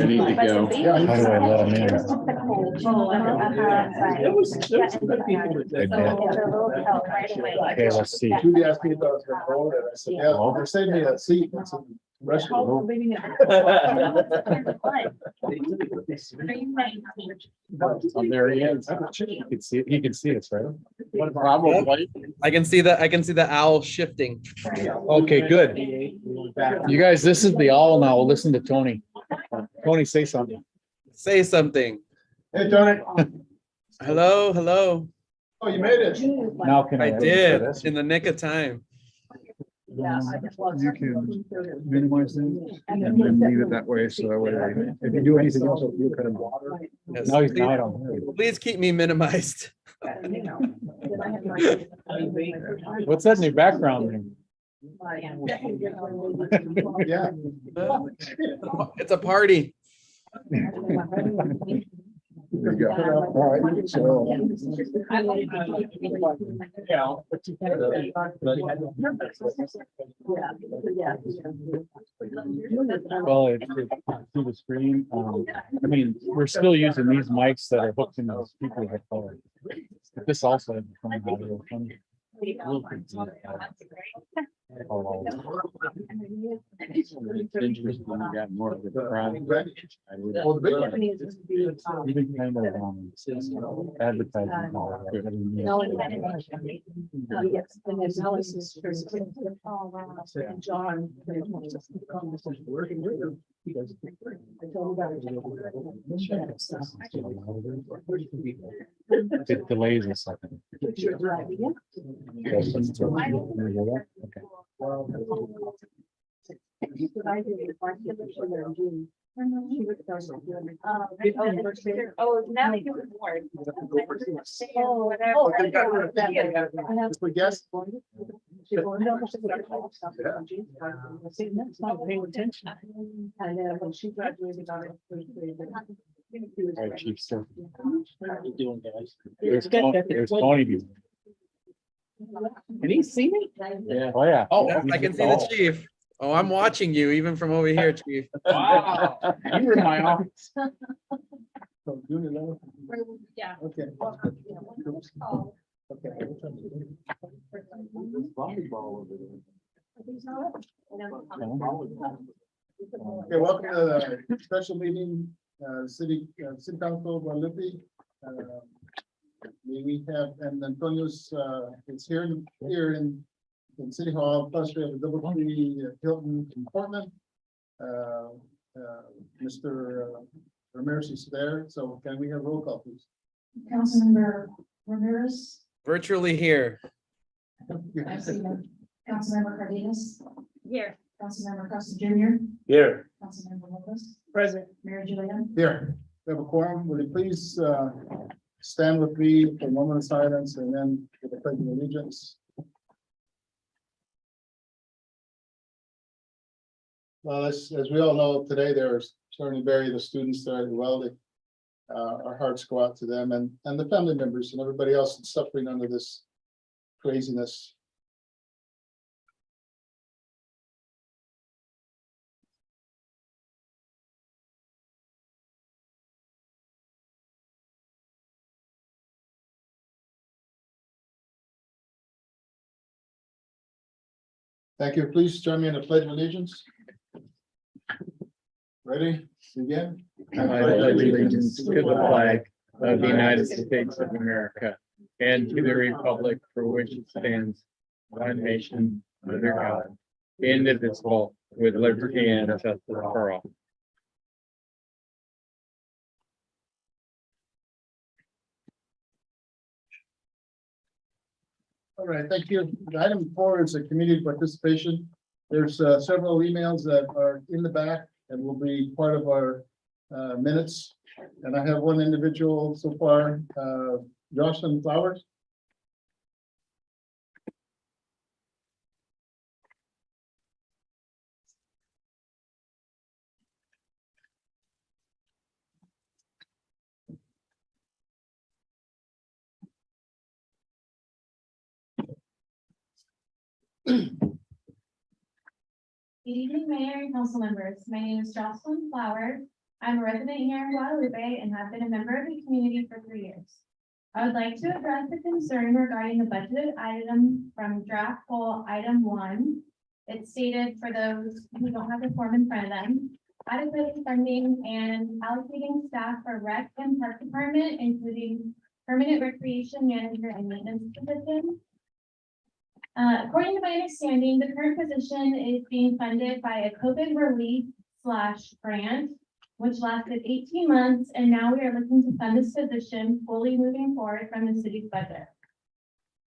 need to go. How do I let them in? There was some good people that did that. Okay, let's see. Judy asked me if I was gonna hold it. I said, yeah, they're saving me a seat. It's in the restroom. Oh, there he is. You can see, he can see us, right? Probably. I can see that. I can see the owl shifting. Okay, good. You guys, this is the owl now. Listen to Tony. Tony, say something. Say something. Hey, Tony. Hello, hello. Oh, you made it. Now can I I? did in the nick of time. You can minimize them and then leave it that way, so that way, if you do anything else, you'll kind of water. Yes, No, he's please, not on. please keep me minimized. What's that in your background? Yeah. It's a party. There you go. All right, so. Well, it's through the screen. I mean, we're still using these mics that are hooked into the speaker headphones. But this also has a phone audio. Dangerous when you got more of the crowd. Well, the big one. Even kind of advertising. John. It delays a second. Okay. Oh, now you can board. We guess. Not paying attention. And then when she graduated on All right, Chief, sir. How you doing, guys? There's Tony. Can he see me? Yeah. Oh, yeah. Oh, I can see the chief. Oh, I'm watching you even from over here, chief. Wow. You were in my office. So, Judy, no? Yeah. Okay. Okay. Okay, welcome to the special meeting, city council of Guadalupe. We have, and Antonio's, it's here in City Hall, plus we have a double tree Hilton in Portland. Mr. Ramirez is there, so can we have roll call, please? Councilmember Ramirez, Virtually here. I see him. Councilmember Cardenas, Here. Councilmember Costa Junior, Here. Councilmember Lopez, Present. Mayor Julian. Here, we have a quorum. Will you please stand with me for a moment of silence and then for the pledge of allegiance? Well, as we all know, today there's certainly bury the students there at Uvalde. Our hearts go out to them and the family members and everybody else that's suffering under this craziness. Thank you. Please join me in the pledge of allegiance. Ready? Begin. I pledge allegiance to the flag of the United States of America and to the republic for which it stands, one nation, under God, indivisible, with liberty and justice for all. All right, thank you. Item 4 is a community participation. There's several emails that are in the back and will be part of our minutes. And I have one individual so far, Jocelyn Flowers. Good evening, Mayor and council members. My name is Jocelyn Flower. I'm a resident here in Guadalupe and have been a member of the community for 3 years. I would like to address the concern regarding the budgeted item from draft poll item 1. It's stated for those who don't have the form in front of them, adequate funding and allocating staff for rec and park department, including permanent recreation manager and maintenance position. According to my understanding, the current position is being funded by a COVID relief / grant, which lasted 18 months, and now we are looking to fund this position fully moving forward from the city's budget.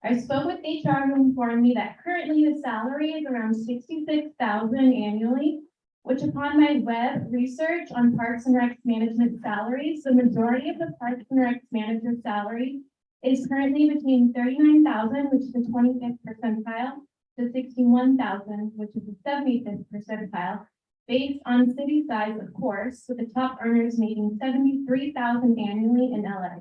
I spoke with HR who informed me that currently the salary is around $66,000 annually, which upon my web research on Parks and Rec management salaries, the majority of the Parks and Rec manager salary is currently between $39,000, which is the 25th percentile, to $61,000, which is the 75th percentile, based on city size, of course, with the top earners making $73,000 annually in LA.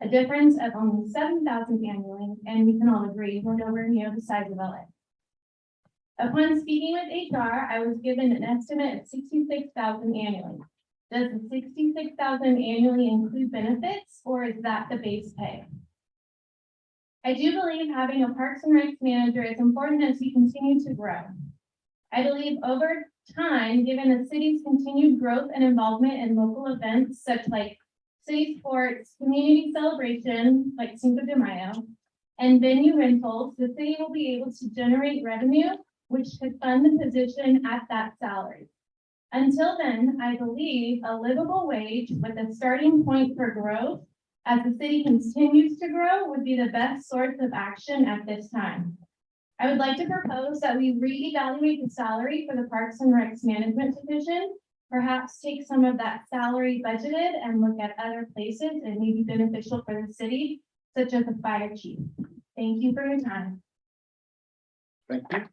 A difference of only $7,000 annually, and we can all agree we're nowhere near the size of LA. Upon speaking with HR, I was given an estimate of $66,000 annually. Does the $66,000 annually include benefits, or is that the base pay? I do believe having a Parks and Rec manager is important as we continue to grow. I believe over time, given the city's continued growth and involvement in local events such like city sports, community celebration like Cinco de Mayo, and venue rentals, the city will be able to generate revenue, which could fund the position at that salary. Until then, I believe a livable wage with a starting point for growth as the city continues to grow would be the best source of action at this time. I would like to propose that we reevaluate the salary for the Parks and Recs management division, perhaps take some of that salary budgeted and look at other places and may be beneficial for the city, such as the fire chief. Thank you for your time. Thank you.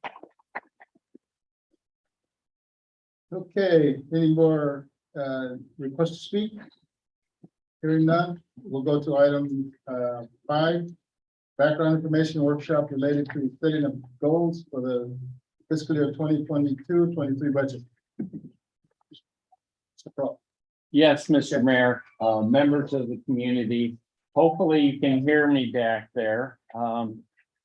Okay, any more requests to speak? Hearing none, we'll go to item 5. Background information workshop related to setting of goals for the fiscal year 2022-23 budget. Yes, Mr. Mayor, members of the community, hopefully you can hear me back there.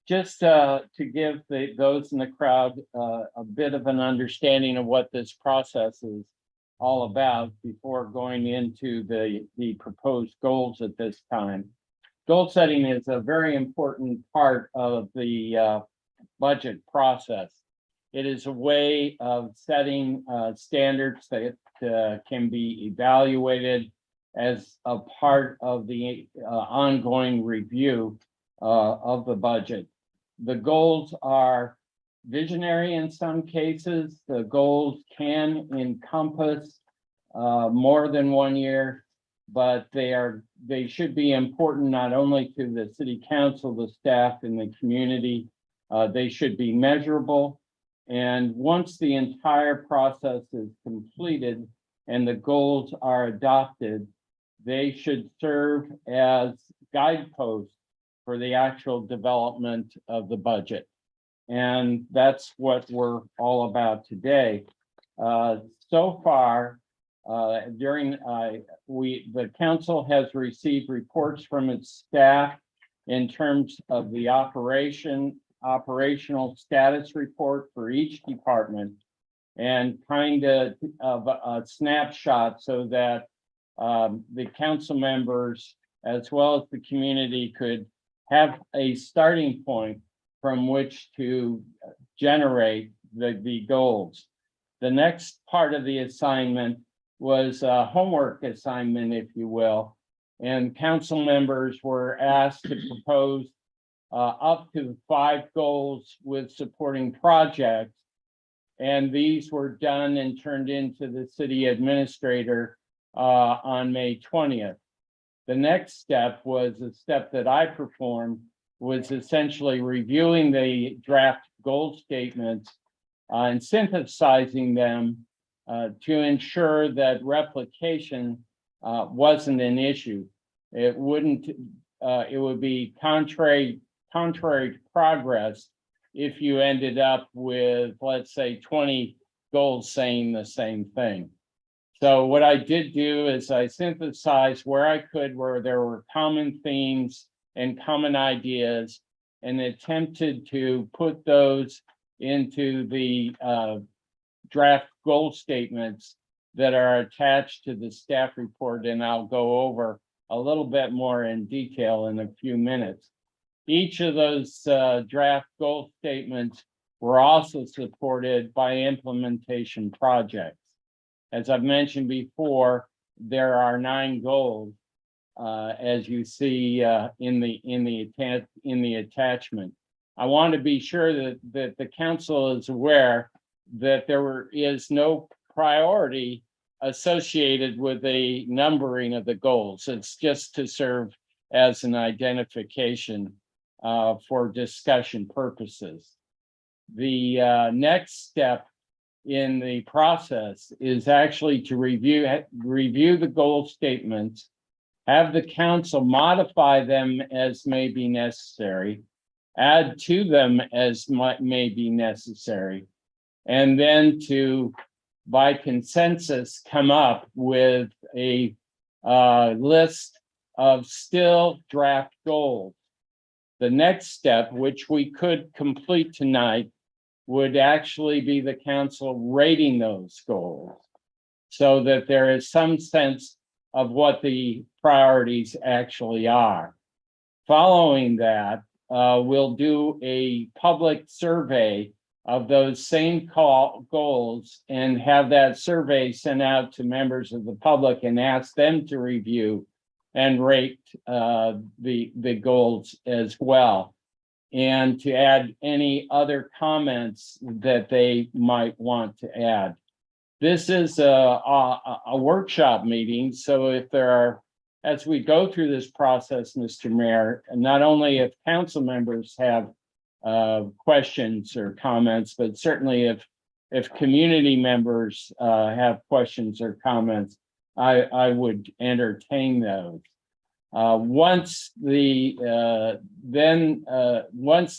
Just to give those in the crowd a bit of an understanding of what this process is all about before going into the proposed goals at this time. Goal setting is a very important part of the budget process. It is a way of setting standards that can be evaluated as a part of the ongoing review of the budget. The goals are visionary in some cases. The goals can encompass more than 1 year, but they should be important not only to the city council, the staff, and the community. They should be measurable. And once the entire process is completed and the goals are adopted, they should serve as guideposts for the actual development of the budget. And that's what we're all about today. So far, the council has received reports from its staff in terms of the operational status report for each department, and kind of a snapshot so that the council members as well as the community could have a starting point from which to generate the goals. The next part of the assignment was a homework assignment, if you will, and council members were asked to propose up to 5 goals with supporting projects, and these were done and turned into the city administrator on May 20th. The next step was a step that I performed, was essentially reviewing the draft goal statements and synthesizing them to ensure that replication wasn't an issue. It would be contrary to progress if you ended up with, let's say, 20 goals saying the same thing. So what I did do is I synthesized where I could, where there were common themes and common ideas, and attempted to put those into the draft goal statements that are attached to the staff report, and I'll go over a little bit more in detail in a few minutes. Each of those draft goal statements were also supported by implementation projects. As I've mentioned before, there are 9 goals, as you see in the attachment. I want to be sure that the council is aware that there is no priority associated with the numbering of the goals. It's just to serve as an identification for discussion purposes. The next step in the process is actually to review the goal statements, have the council modify them as may be necessary, add to them as may be necessary, and then to, by consensus, come up with a list of still draft goals. The next step, which we could complete tonight, would actually be the council rating those goals so that there is some sense of what the priorities actually are. Following that, we'll do a public survey of those same goals and have that survey sent out to members of the public and ask them to review and rate the goals as well, and to add any other comments that they might want to add. This is a workshop meeting, so if there are, as we go through this process, Mr. Mayor, not only if council members have questions or comments, but certainly if community members have questions or comments, I would entertain those. Once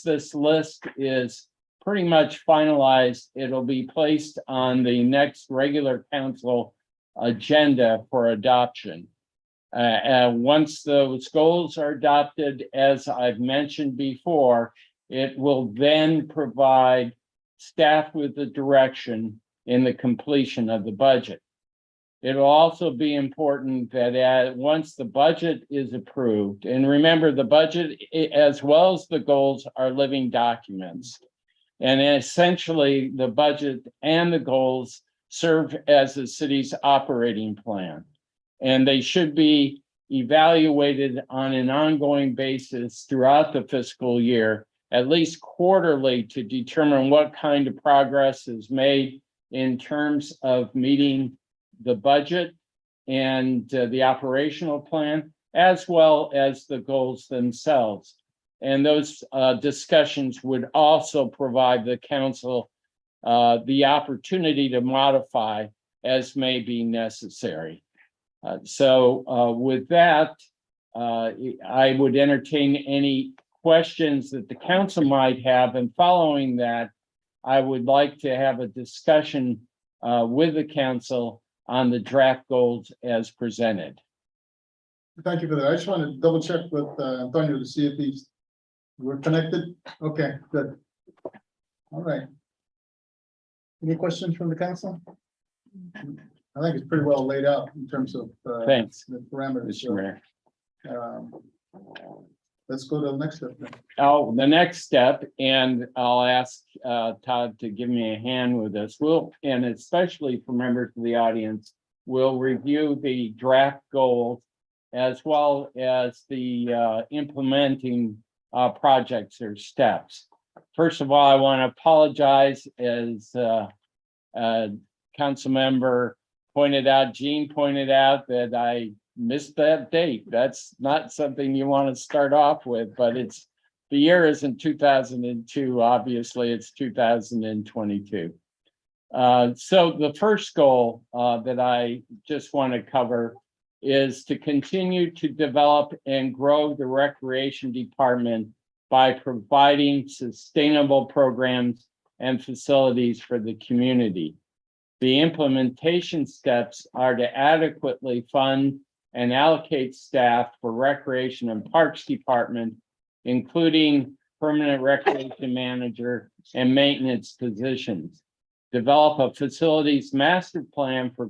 this list is pretty much finalized, it'll be placed on the next regular council agenda for adoption. Once those goals are adopted, as I've mentioned before, it will then provide staff with the direction in the completion of the budget. It'll also be important that once the budget is approved, and remember the budget as well as the goals are living documents. And essentially the budget and the goals serve as the city's operating plan. And they should be evaluated on an ongoing basis throughout the fiscal year, at least quarterly, to determine what kind of progress is made in terms of meeting the budget and the operational plan, as well as the goals themselves. And those discussions would also provide the council the opportunity to modify as may be necessary. With that, I would entertain any questions that the council might have, and following that, I would like to have a discussion with the council on the draft goals as presented. Thank you for that. I just want to double check with Antonio to see if we're connected. Okay, good. All right. Any questions from the council? I think it's pretty well laid out in terms of Thanks, the parameters. Mr. Mayor. Let's go to the next step then. Oh, the next step, and I'll ask Todd to give me a hand with this. And especially for members of the audience, we'll review the draft goals as well as the implementing projects or steps. First of all, I want to apologize, as council member Jean pointed out, that I missed that date. That's not something you want to start off with, but the year isn't 2002, obviously it's 2022. So the first goal that I just want to cover is to continue to develop and grow the recreation department by providing sustainable programs and facilities for the community. The implementation steps are to adequately fund and allocate staff for Recreation and Parks Department, including permanent recreation manager and maintenance positions. Develop a facilities master plan for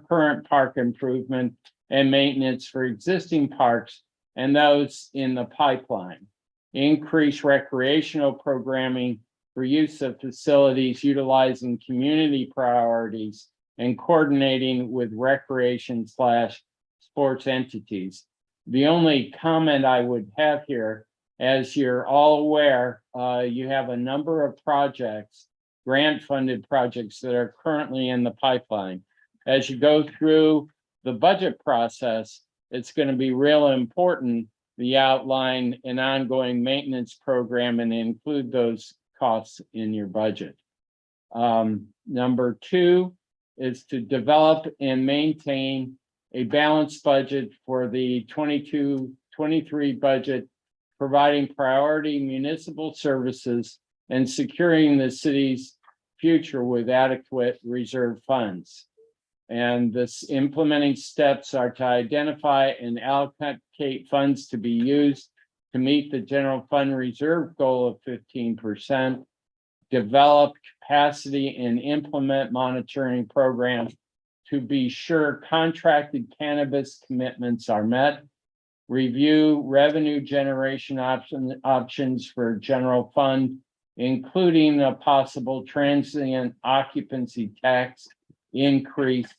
current park improvement and maintenance for existing parks and those in the pipeline. Increase recreational programming for use of facilities utilizing community priorities and coordinating with recreation/sports entities. The only comment I would have here, as you're all aware, you have a number of projects, grant-funded projects that are currently in the pipeline. As you go through the budget process, it's going to be real important the outline an ongoing maintenance program and include those costs in your budget. Number 2 is to develop and maintain a balanced budget for the 22-23 budget, providing priority municipal services and securing the city's future with adequate reserve funds. And this implementing steps are to identify and allocate funds to be used to meet the general fund reserve goal of 15%, develop capacity and implement monitoring programs to be sure contracted cannabis commitments are met, review revenue generation options for general fund, including a possible transient occupancy tax increase.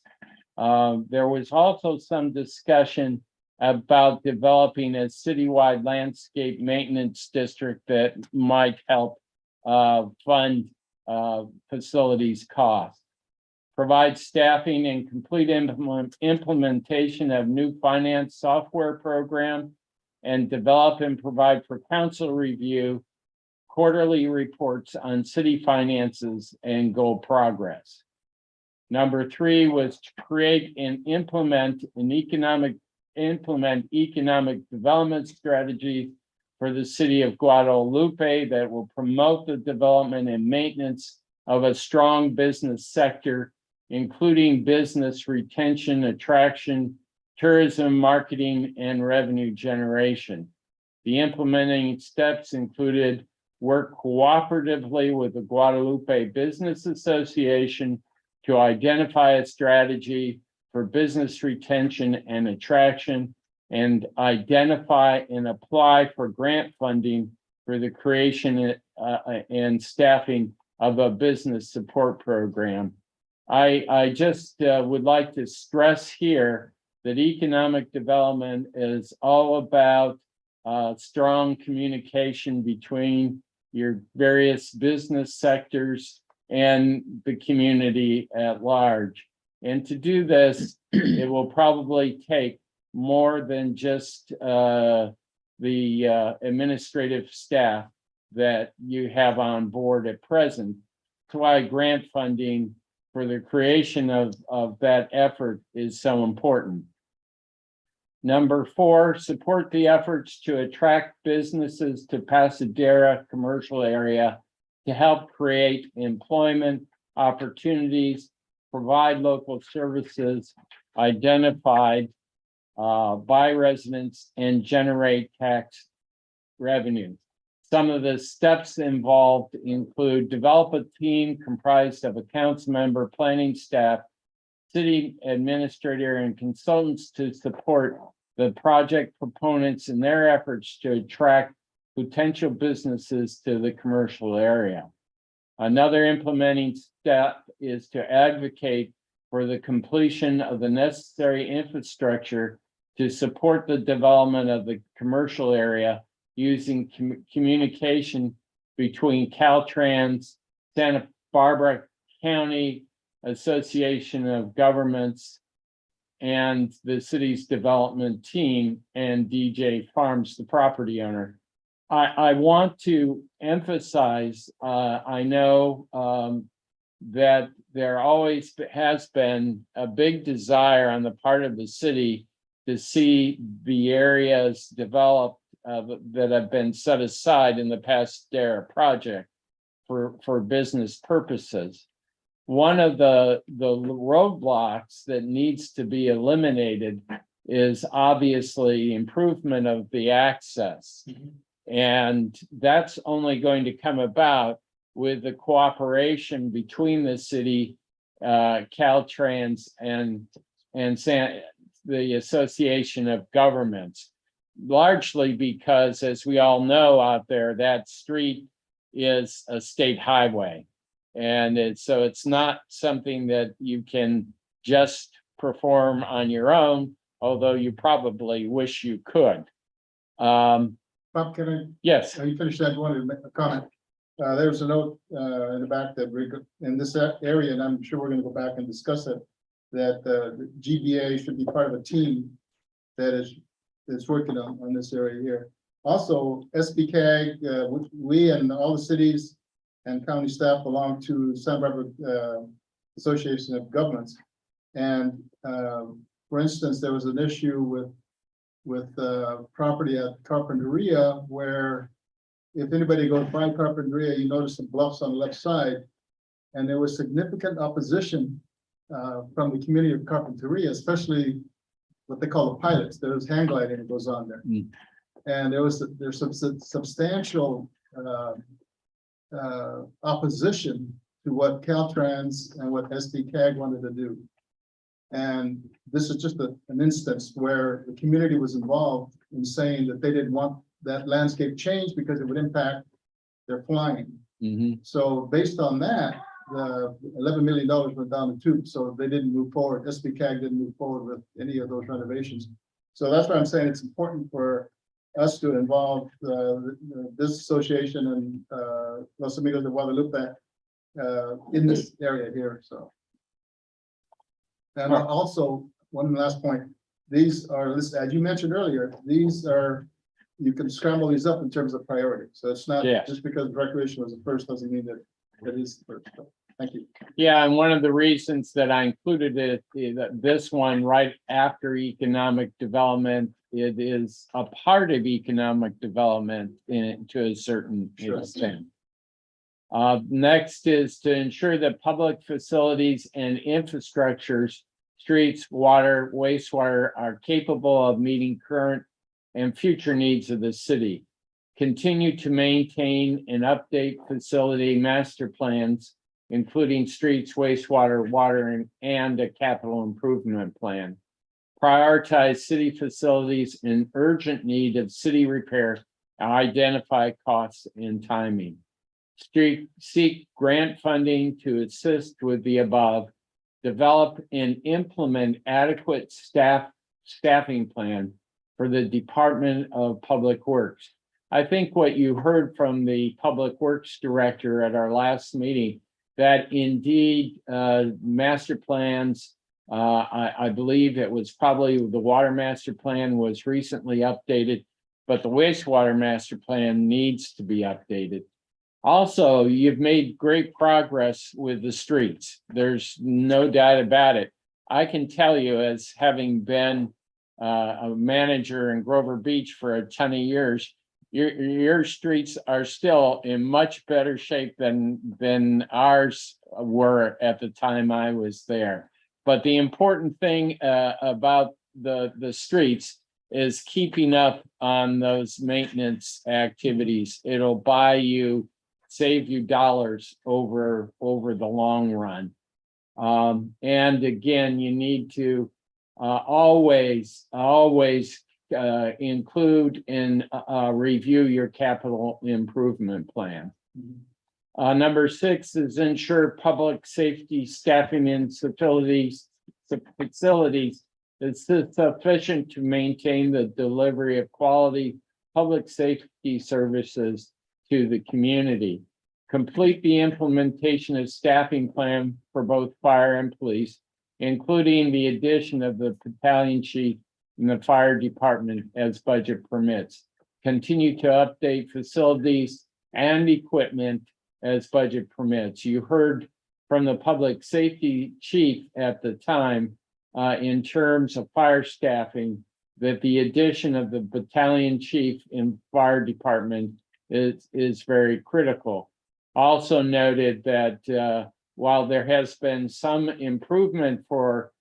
There was also some discussion about developing a citywide landscape maintenance district that might help fund facilities costs. Provide staffing and complete implementation of new finance software program, and develop and provide for council review quarterly reports on city finances and goal progress. Number 3 was to create and implement economic development strategy for the city of Guadalupe that will promote the development and maintenance of a strong business sector, including business retention, attraction, tourism, marketing, and revenue generation. The implementing steps included work cooperatively with the Guadalupe Business Association to identify a strategy for business retention and attraction, and identify and apply for grant funding for the creation and staffing of a business support program. I just would like to stress here that economic development is all about strong communication between your various business sectors and the community at large. And to do this, it will probably take more than just the administrative staff that you have on board at present. That's why grant funding for the creation of that effort is so important. Number 4, support the efforts to attract businesses to Pasadena commercial area to help create employment opportunities, provide local services identified by residents, and generate tax revenue. Some of the steps involved include develop a team comprised of a council member, planning staff, city administrator, and consultants to support the project proponents in their efforts to attract potential businesses to the commercial area. Another implementing step is to advocate for the completion of the necessary infrastructure to support the development of the commercial area using communication between Caltrans, Santa Barbara County Association of Governments, and the city's development team, and DJ Farms, the property owner. I want to emphasize, I know that there always has been a big desire on the part of the city to see the areas developed that have been set aside in the Pasadena project for business purposes. one of the roadblocks that needs to be eliminated is obviously improvement of the access. And that's only going to come about with the cooperation between the city, Caltrans and the Association of Governments. Largely because, as we all know out there, that street is a state highway. And so it's not something that you can just perform on your own, although you probably wish you could. Bob, can Yes, you finish that one and make a comment? There's a note in the back that in this area, and I'm sure we're gonna go back and discuss it, that the GBA should be part of a team that is working on this area here. Also, SBCAG, we and all the cities and county staff belong to Santa Barbara Association of Governments. And for instance, there was an issue with property at Carpinteria, where if anybody goes by Carpinteria, you notice the bluffs on the left side. And there was significant opposition from the community of Carpinteria, especially what they call the pilots. There's hang gliding that goes on there. And there's some substantial opposition to what Caltrans and what SBCAG wanted to do. And this is just an instance where the community was involved in saying that they didn't want that landscape change because it would impact their flying. So based on that, the $11 million went down the tube, so they didn't move forward. SBCAG didn't move forward with any of those renovations. So that's why I'm saying it's important for us to involve this association and Los Amigos de Guadalupe in this area here. So, and also one last point: these are, as you mentioned earlier, these are, you can scramble these up in terms of priority. So it's not just because recreation was the first doesn't mean that it is the first. So, thank you. yeah, and one of the reasons that I included this one right after economic development, it is a part of economic development to a certain extent. Next is to ensure that public facilities and infrastructures, streets, water, wastewater are capable of meeting current and future needs of the city. Continue to maintain and update facility master plans, including streets, wastewater, water, and a capital improvement plan. Prioritize city facilities in urgent need of city repair and identify costs and timing. Seek grant funding to assist with the above. Develop and implement adequate staffing plan for the Department of Public Works. I think what you heard from the Public Works Director at our last meeting, that indeed master plans, I believe it was probably the water master plan was recently updated, but the wastewater master plan needs to be updated. Also, you've made great progress with the streets. There's no doubt about it. I can tell you, as having been a manager in Grover Beach for a ton of years, your streets are still in much better shape than ours were at the time I was there. But the important thing about the streets is keeping up on those maintenance activities. It'll save you dollars over the long run. And again, you need to always include and review your capital improvement plan. Number 6 is ensure public safety staffing in facilities is sufficient to maintain the delivery of quality public safety services to the community. Complete the implementation of staffing plan for both fire and police, including the addition of the battalion chief in the fire department as budget permits. Continue to update facilities and equipment as budget permits. You heard from the public safety chief at the time in terms of fire staffing that the addition of the battalion chief in fire department is very critical. Also noted that while there has been some improvement for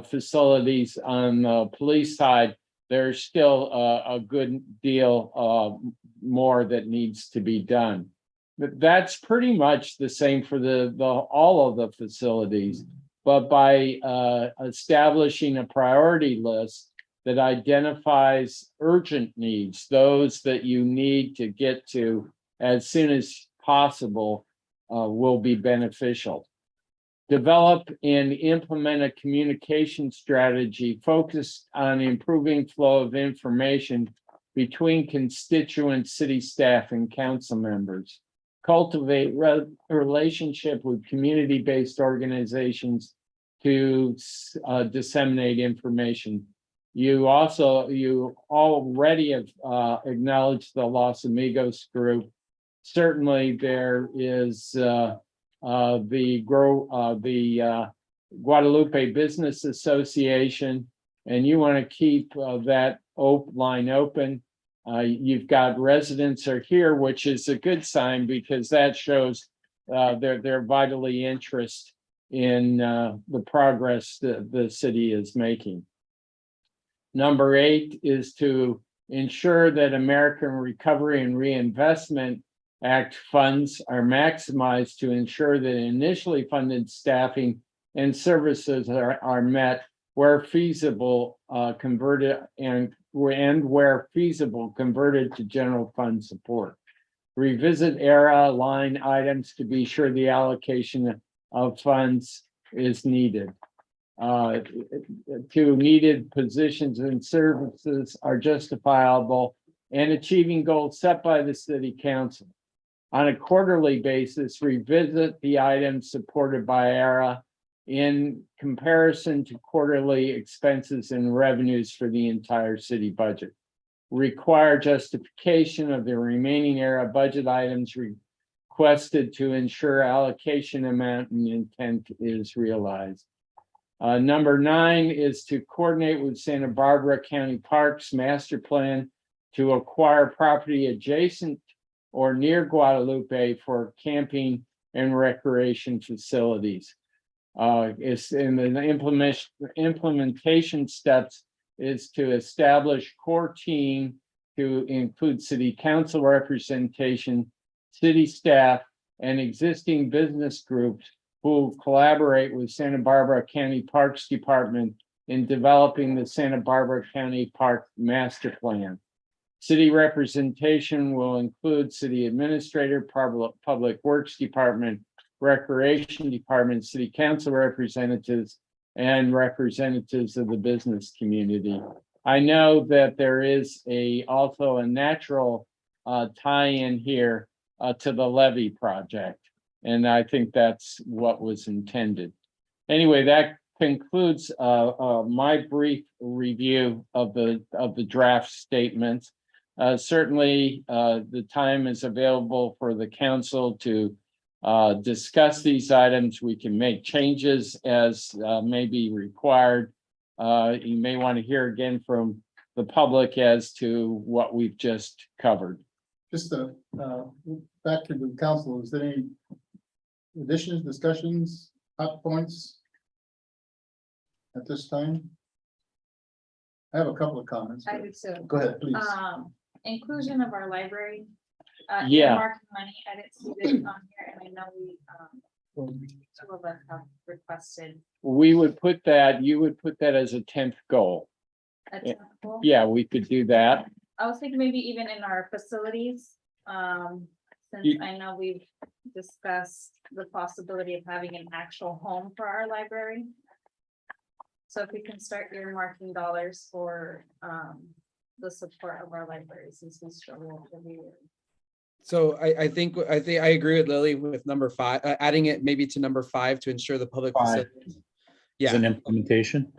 facilities on the police side, there's still a good deal more that needs to be done. But that's pretty much the same for all of the facilities. But by establishing a priority list that identifies urgent needs, those that you need to get to as soon as possible, will be beneficial. Develop and implement a communication strategy focused on improving flow of information between constituent city staff and council members. Cultivate relationship with community-based organizations to disseminate information. You already have acknowledged the Los Amigos group. Certainly there is the Guadalupe Business Association, and you want to keep that line open. You've got residents are here, which is a good sign because that shows they're vitally interested in the progress that the city is making. Number 8 is to ensure that American Recovery and Reinvestment Act funds are maximized to ensure that initially funded staffing and services are met where feasible, converted and where feasible converted to general fund support. Revisit ERA line items to be sure the allocation of funds is needed. To needed positions and services are justifiable and achieving goals set by the city council. On a quarterly basis, revisit the items supported by ERA in comparison to quarterly expenses and revenues for the entire city budget. Require justification of the remaining ERA budget items requested to ensure allocation amount and intent is realized. Number 9 is to coordinate with Santa Barbara County Parks Master Plan to acquire property adjacent or near Guadalupe for camping and recreation facilities. It's in the implementation steps is to establish core team to include city council representation, city staff, and existing business groups who collaborate with Santa Barbara County Parks Department in developing the Santa Barbara County Park Master Plan. City representation will include city administrator, public works department, recreation department, city council representatives, and representatives of the business community. I know that there is also a natural tie-in here to the levee project, and I think that's what was intended. Anyway, that concludes my brief review of the draft statements. Certainly, the time is available for the council to discuss these items. We can make changes as may be required. You may want to hear again from the public as to what we've just covered. Just back to the council, is there any additions, discussions, hot points at this time? I have a couple of comments. I do too. Go ahead, please. Inclusion of our library. Yeah. Earmarked money, I didn't see this on here, and I know we, 2 of us have requested We would put that, you would put that as a 10th goal. a temple. Yeah, we could do that. I was thinking maybe even in our facilities, since I know we've discussed the possibility of having an actual home for our library. So if we can start earmarking dollars for the support of our library, since we struggle every year. So I think I agree with Lily with number 5, adding it maybe to number 5 to ensure the public 5. facilities. As Yeah, an implementation.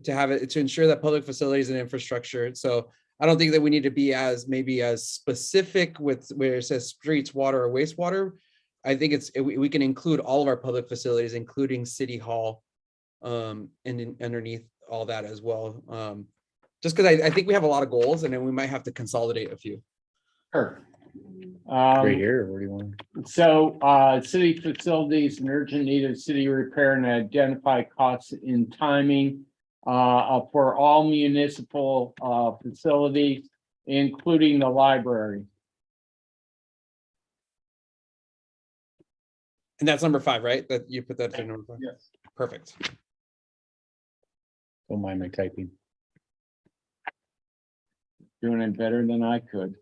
to have it, to ensure that public facilities and infrastructure. So I don't think that we need to be as specific with where it says streets, water, or wastewater. I think we can include all of our public facilities, including City Hall, and underneath all that as well. Just because I think we have a lot of goals, and then we might have to consolidate a few. Sure. Right here, where do you want? So, city facilities and urgent need of city repair and identify costs in timing. For all municipal, facilities, including the library. And that's number 5, right? That you put that to number 5? Yes. Perfect. Don't mind my typing. Doing it better than I could.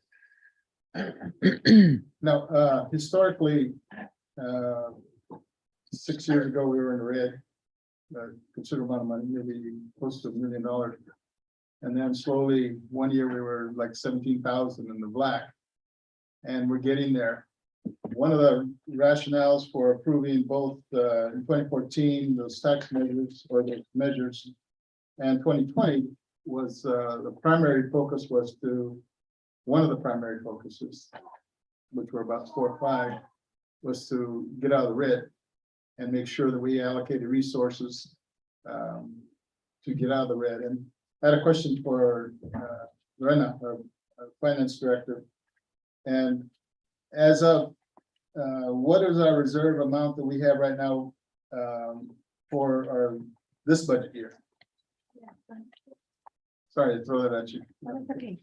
Now, historically, 6 years ago, we were in the red. Considerable amount of money, maybe close to $1 million. And then slowly, one year we were like 17,000 in the black. And we're getting there. One of the rationales for approving both in 2014, those tax measures or the measures, and 2020 was the primary focus was to, one of the primary focuses, which were about 4 or 5, was to get out of the red and make sure that we allocated resources to get out of the red. And I had a question for Lorena, our finance director. And as of what is our reserve amount that we have right now for our this budget year? Sorry to throw that at you. Okay.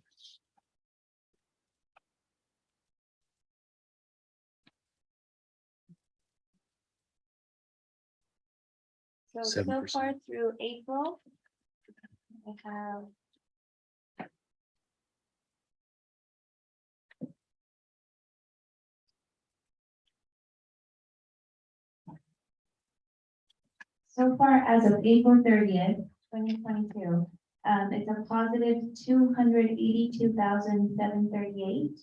So 7%. far through April, I have so far as of April 30th, 2022, it's a positive 282,738.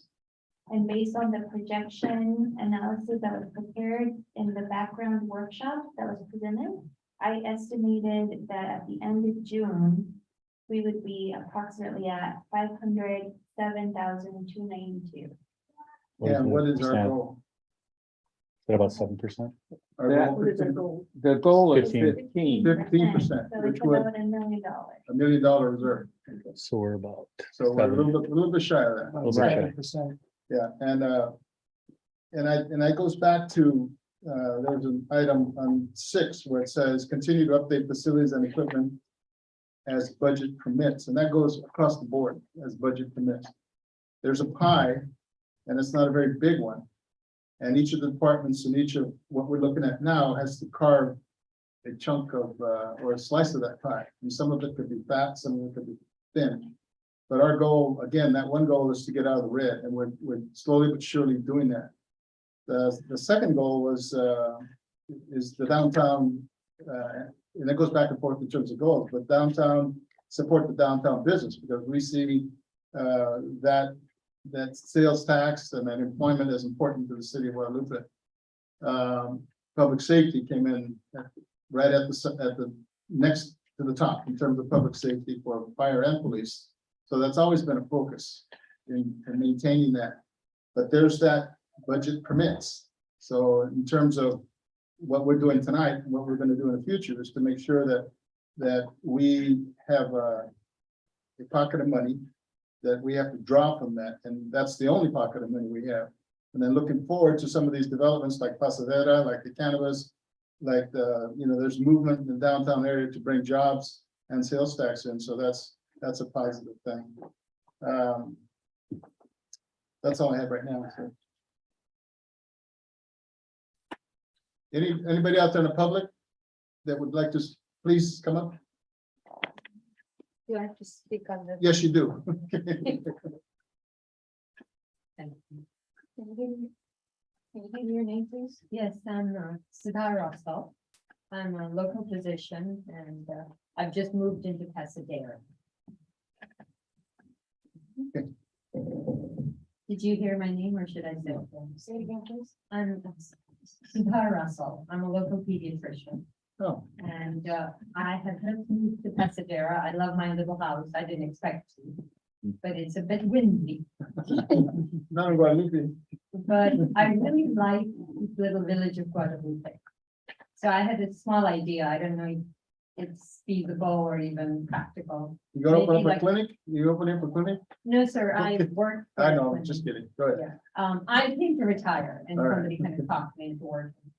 And based on the projection analysis that was prepared in the background workshop that was presented, I estimated that at the end of June, we would be approximately at 507,292. And what is our percent? goal? Is that about 7%? Our That- goal The goal is 15. 15. 15%, So which it's would about $1 million. $1 million reserve. So we're about. So we're a 7. little bit shy of that. Little bit shy. Yeah, and I goes back to, there's an item on 6 where it says, continue to update facilities and equipment as budget permits, and that goes across the board as budget permits. There's a pie, and it's not a very big one. And each of the departments and each of what we're looking at now has to carve a chunk of, or a slice of that pie. And some of it could be fat, some of it could be thin. But our goal, again, that one goal is to get out of the red, and we're slowly but surely doing that. The second goal was, is the downtown, and it goes back and forth in terms of goals, but downtown, support the downtown business, because we see that sales tax and that employment is important to the city of Guadalupe. Public safety came in right at the next to the top in terms of public safety for fire and police. So that's always been a focus in maintaining that. But there's that budget permits. So in terms of what we're doing tonight, and what we're going to do in the future is to make sure that we have a pocket of money that we have to draw from that, and that's the only pocket of money we have. And then looking forward to some of these developments like Pasadena, like the cannabis, like there's movement in the downtown area to bring jobs and sales tax in, so that's a positive thing. That's all I have right now. So. Anybody out there in the public that would like to please come up? You have to speak on the. Yes, you do. Can you give me your name, please? Yes, I'm Siddhar Rosal. I'm a local physician and I've just moved into Pasadena. Did you hear my name or should I say it? Say it again, please. I'm Siddhar Rosal. I'm a local pediatrician. Oh, And I have just moved to Pasadena. I love my little house. I didn't expect to, but it's a bit windy. not in Guadalupe. But I really like this little village of Guadalupe. So I had a small idea. I don't know it's feasible or even practical. You gonna open Maybe up a like- clinic? You opening up a clinic? No, sir, I Okay. work. for I a know, clinic. just kidding. Go ahead. Yeah, I think to retire and All right. somebody kind of talked me into working.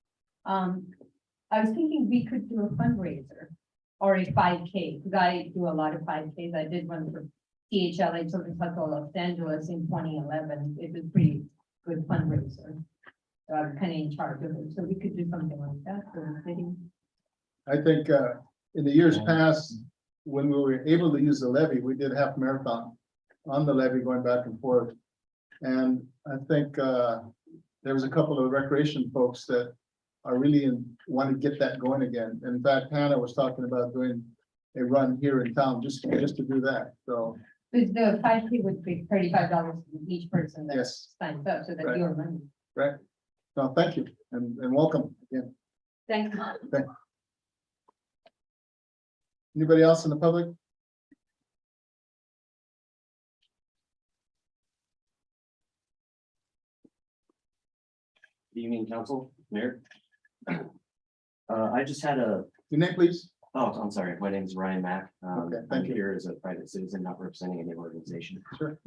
I was thinking we could do a fundraiser or a 5K, because I do a lot of 5Ks. I did one for CHLA Children's Hospital Los Angeles in 2011. It was pretty good fundraiser. So I was kind of in charge of it, so we could do something like that for the city. I think, in the years past, when we were able to use the levy, we did half marathon on the levy going back and forth. And I think, there was a couple of recreation folks that are really want to get that going again. In fact, Hannah was talking about doing a run here in town, just to do that. So, Because the 5K would be $35 each person that yes, signs up, so that Right. your money. right. So thank you and welcome again. Thanks. Anybody else in the public? Good evening, council, mayor. I just had Your name, please. I'm sorry, my name is Ryan Mack. Okay, I'm thank you. here as a private citizen, not representing any organization. Sure.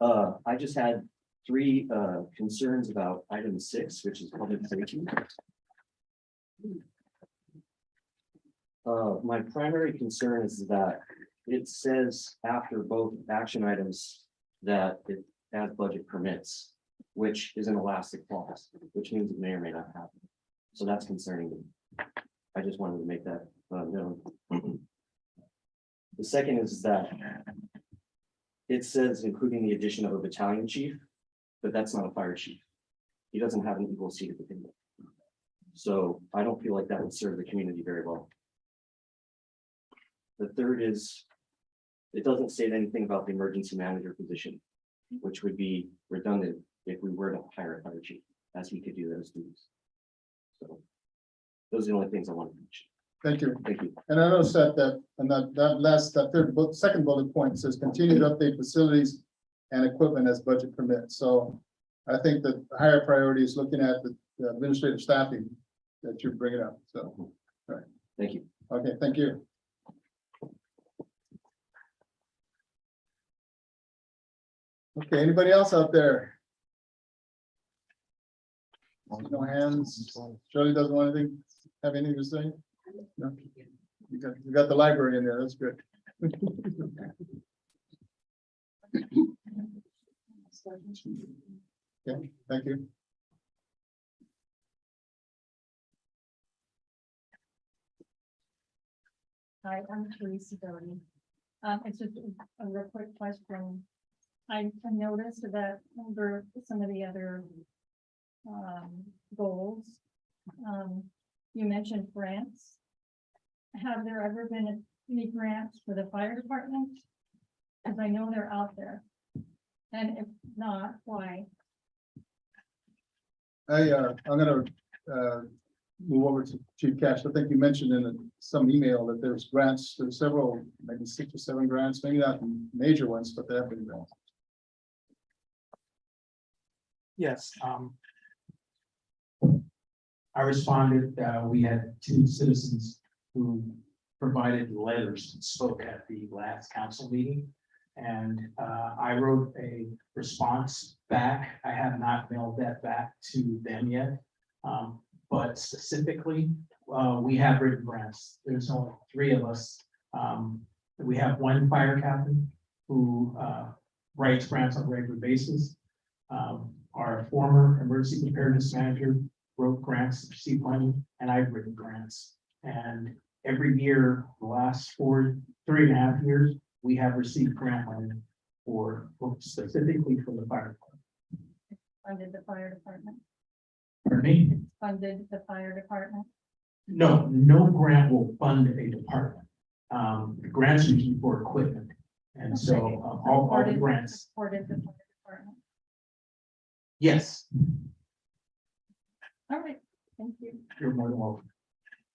I just had three concerns about item 6, which is public safety. My primary concern is that it says after both action items that it as budget permits, which is an elastic clause, which means it may or may not happen. So that's concerning me. I just wanted to make that known. The second is that it says including the addition of a battalion chief, but that's not a fire chief. He doesn't have an equal seat at the table. So I don't feel like that would serve the community very well. The third is, it doesn't state anything about the emergency manager position, which would be redundant if we were to hire a fire chief, as he could do those duties. So those are the only things I want to mention. Thank you. Thank you. And I noticed that second bullet point says continue to update facilities and equipment as budget permits. So I think that the higher priority is looking at the administrative staffing that you're bringing up. So, Thank you. okay, thank you. Okay, anybody else out there? No hands. Shirley doesn't want anything, have anything to say? No? You got the library in there, that's good. Okay, thank you. Hi, I'm Teresa Doty. It's just a real quick question. I noticed that under some of the other goals, you mentioned grants. Have there ever been any grants for the fire department? Because I know they're out there. And if not, why? I'm gonna move over to Chief Cash. I think you mentioned in some email that there's grants, there's several, maybe 6 or 7 grants, maybe not major ones, but there have been grants. Yes, I responded, we had 2 citizens who provided letters and spoke at the last council meeting. And I wrote a response back. I have not mailed that back to them yet. But specifically, we have written grants. There's only 3 of us. We have 1 fire captain who writes grants on a regular basis. Our former emergency preparedness manager wrote grants, received money, and I've written grants. And every year, the last 3.5 years, we have received grant money for specifically for the fire department. Funded the fire department? Pardon me? Funded the fire department? No, no grant will fund a department. The grants are usually for equipment. And so all the grants, Supported the fire department. yes, All right, thank you. you're more than welcome.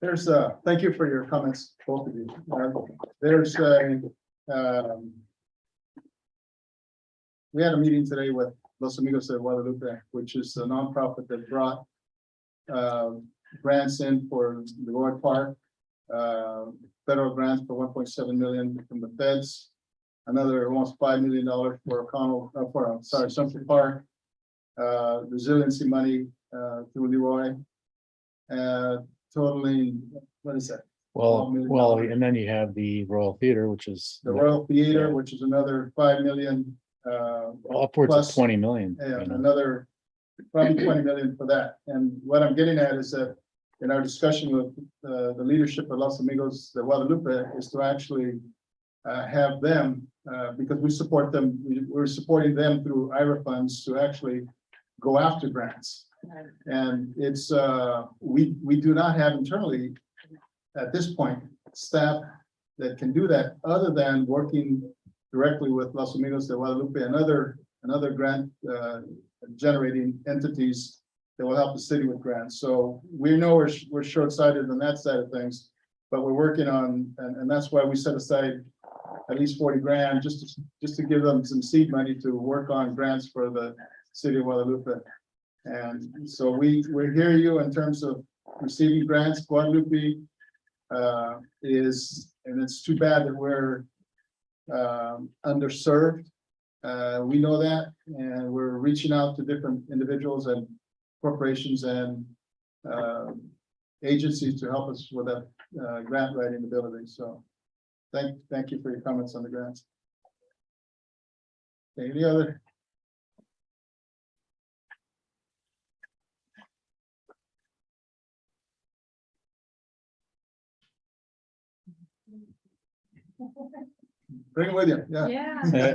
There's, thank you for your comments, both of you. There's we had a meeting today with Los Amigos de Guadalupe, which is a nonprofit that brought grants in for the Roy Park. federal grants for 1.7 million from the feds. Another almost $5 million for O'Connell, Central Park. Resiliency money, through Leroy. Totaling, what is that? $12 million. And then you have the Royal Theater, which is The Royal Theater, which is another 5 million, upwards plus- of 20 million. and you know. another probably 20 million for that. And what I'm getting at is that in our discussion with the leadership of Los Amigos de Guadalupe is to actually have them, because we support them, we're supporting them through IRA funds to actually go after grants. And it's, we do not have internally at this point, staff that can do that other than working directly with Los Amigos de Guadalupe and another grant generating entities that will help the city with grants. So we know we're short-sighted on that side of things, but we're working on, and that's why we set aside at least 40 grand just to give them some seed money to work on grants for the city of Guadalupe. And so we hear you in terms of receiving grants. Guadalupe is, and it's too bad that we're underserved. We know that, and we're reaching out to different individuals and corporations and agencies to help us with that grant writing ability. So thank you for your comments on the grants. Any other? Bring it with you, yeah. Yeah. Yeah. Sorry,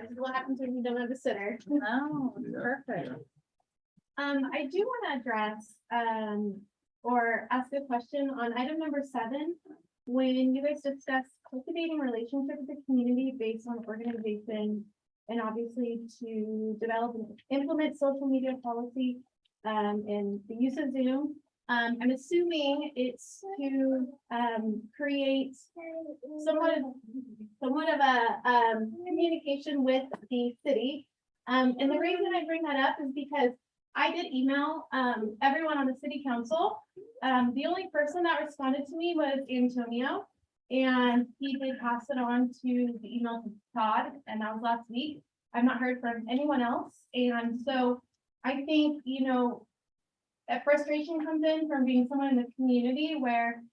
this is what happens when you don't have a sitter. No, Yeah, perfect. I do want to address, or ask a question on item number 7. When you guys discuss cultivating relationship with the community based on organization and obviously to develop and implement social media policy, and the use of Zoom. I'm assuming it's to, create somewhat of a, communication with the city. And the reason I bring that up is because I did email, everyone on the city council. The only person that responded to me was Antonio, and he did pass it on to the email to Todd, and that was last week. I've not heard from anyone else, and so I think, that frustration comes in from being someone in the community where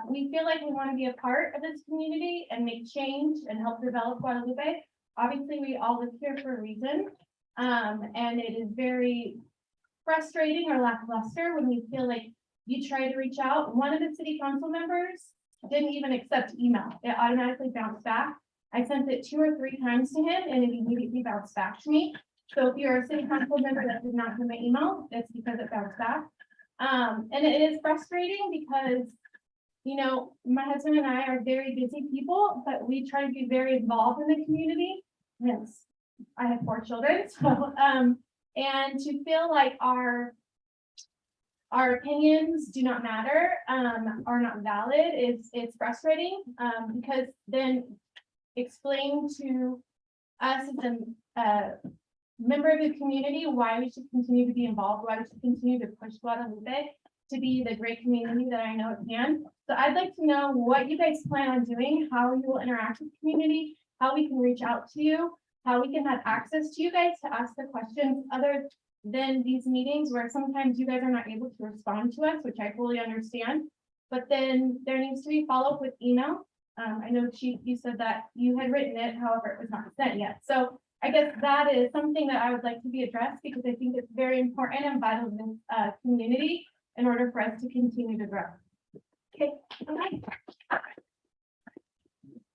we feel like we want to be a part of this community and make change and help develop Guadalupe. Obviously, we all live here for a reason, and it is very frustrating or lackluster when you feel like you try to reach out. One of the city council members didn't even accept email. It automatically bounced back. I sent it 2 or 3 times to him and it immediately bounced back to me. So if you're a city council member that did not get my email, it's because it bounced back. And it is frustrating because, my husband and I are very busy people, but we try to be very involved in the community. Yes, I have 4 children, so, and to feel like our opinions do not matter, are not valid, it's frustrating, because then explain to us as a member of the community why we should continue to be involved, why we should continue to push Guadalupe to be the great community that I know it can. So I'd like to know what you guys plan on doing, how you will interact with the community, how we can reach out to you, how we can have access to you guys to ask the questions other than these meetings where sometimes you guys are not able to respond to us, which I fully understand. But then there needs to be follow-up with email. I know Chief, you said that you had written it, however, it was not sent yet. So I guess that is something that I would like to be addressed because I think it's very important and vital in this community in order for us to continue to grow. Okay.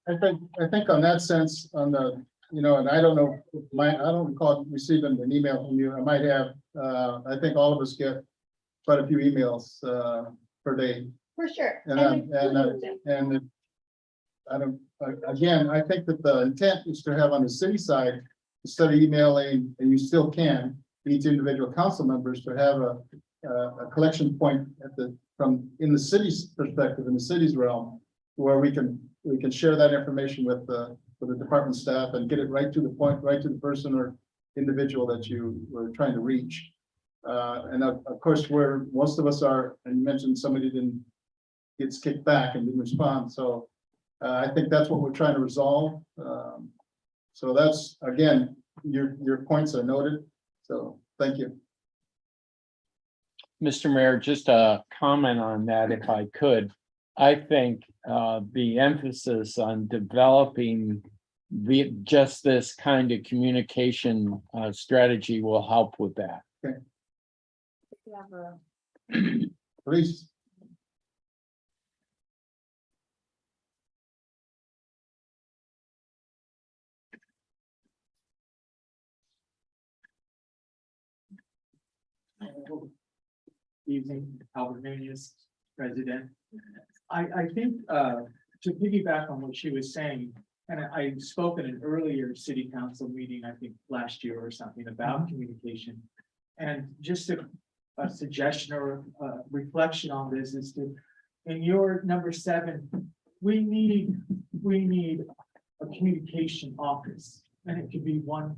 I think on that sense, on the, and I don't know, I don't recall receiving an email from you. I might have, I think all of us get quite a few emails per day. For sure. And I don't, again, I think that the intent is to have on the city side, instead of emailing, and you still can, each individual council members to have a collection point in the city's perspective, in the city's realm, where we can share that information with the department staff and get it right to the point, right to the person or individual that you were trying to reach. And of course, where most of us are, and you mentioned somebody gets kicked back and didn't respond, so I think that's what we're trying to resolve. So that's, again, your points are noted, so thank you. Mr. Mayor, just a comment on that, if I could. I think the emphasis on developing just this kind of communication strategy will help with that. We have a- Please. Evening, Albert Manius, President. I think to piggyback on what she was saying, and I spoke at an earlier city council meeting, I think last year or something, about communication. And just a suggestion or a reflection on this is to, in your number 7, we need a communication office. And it could be one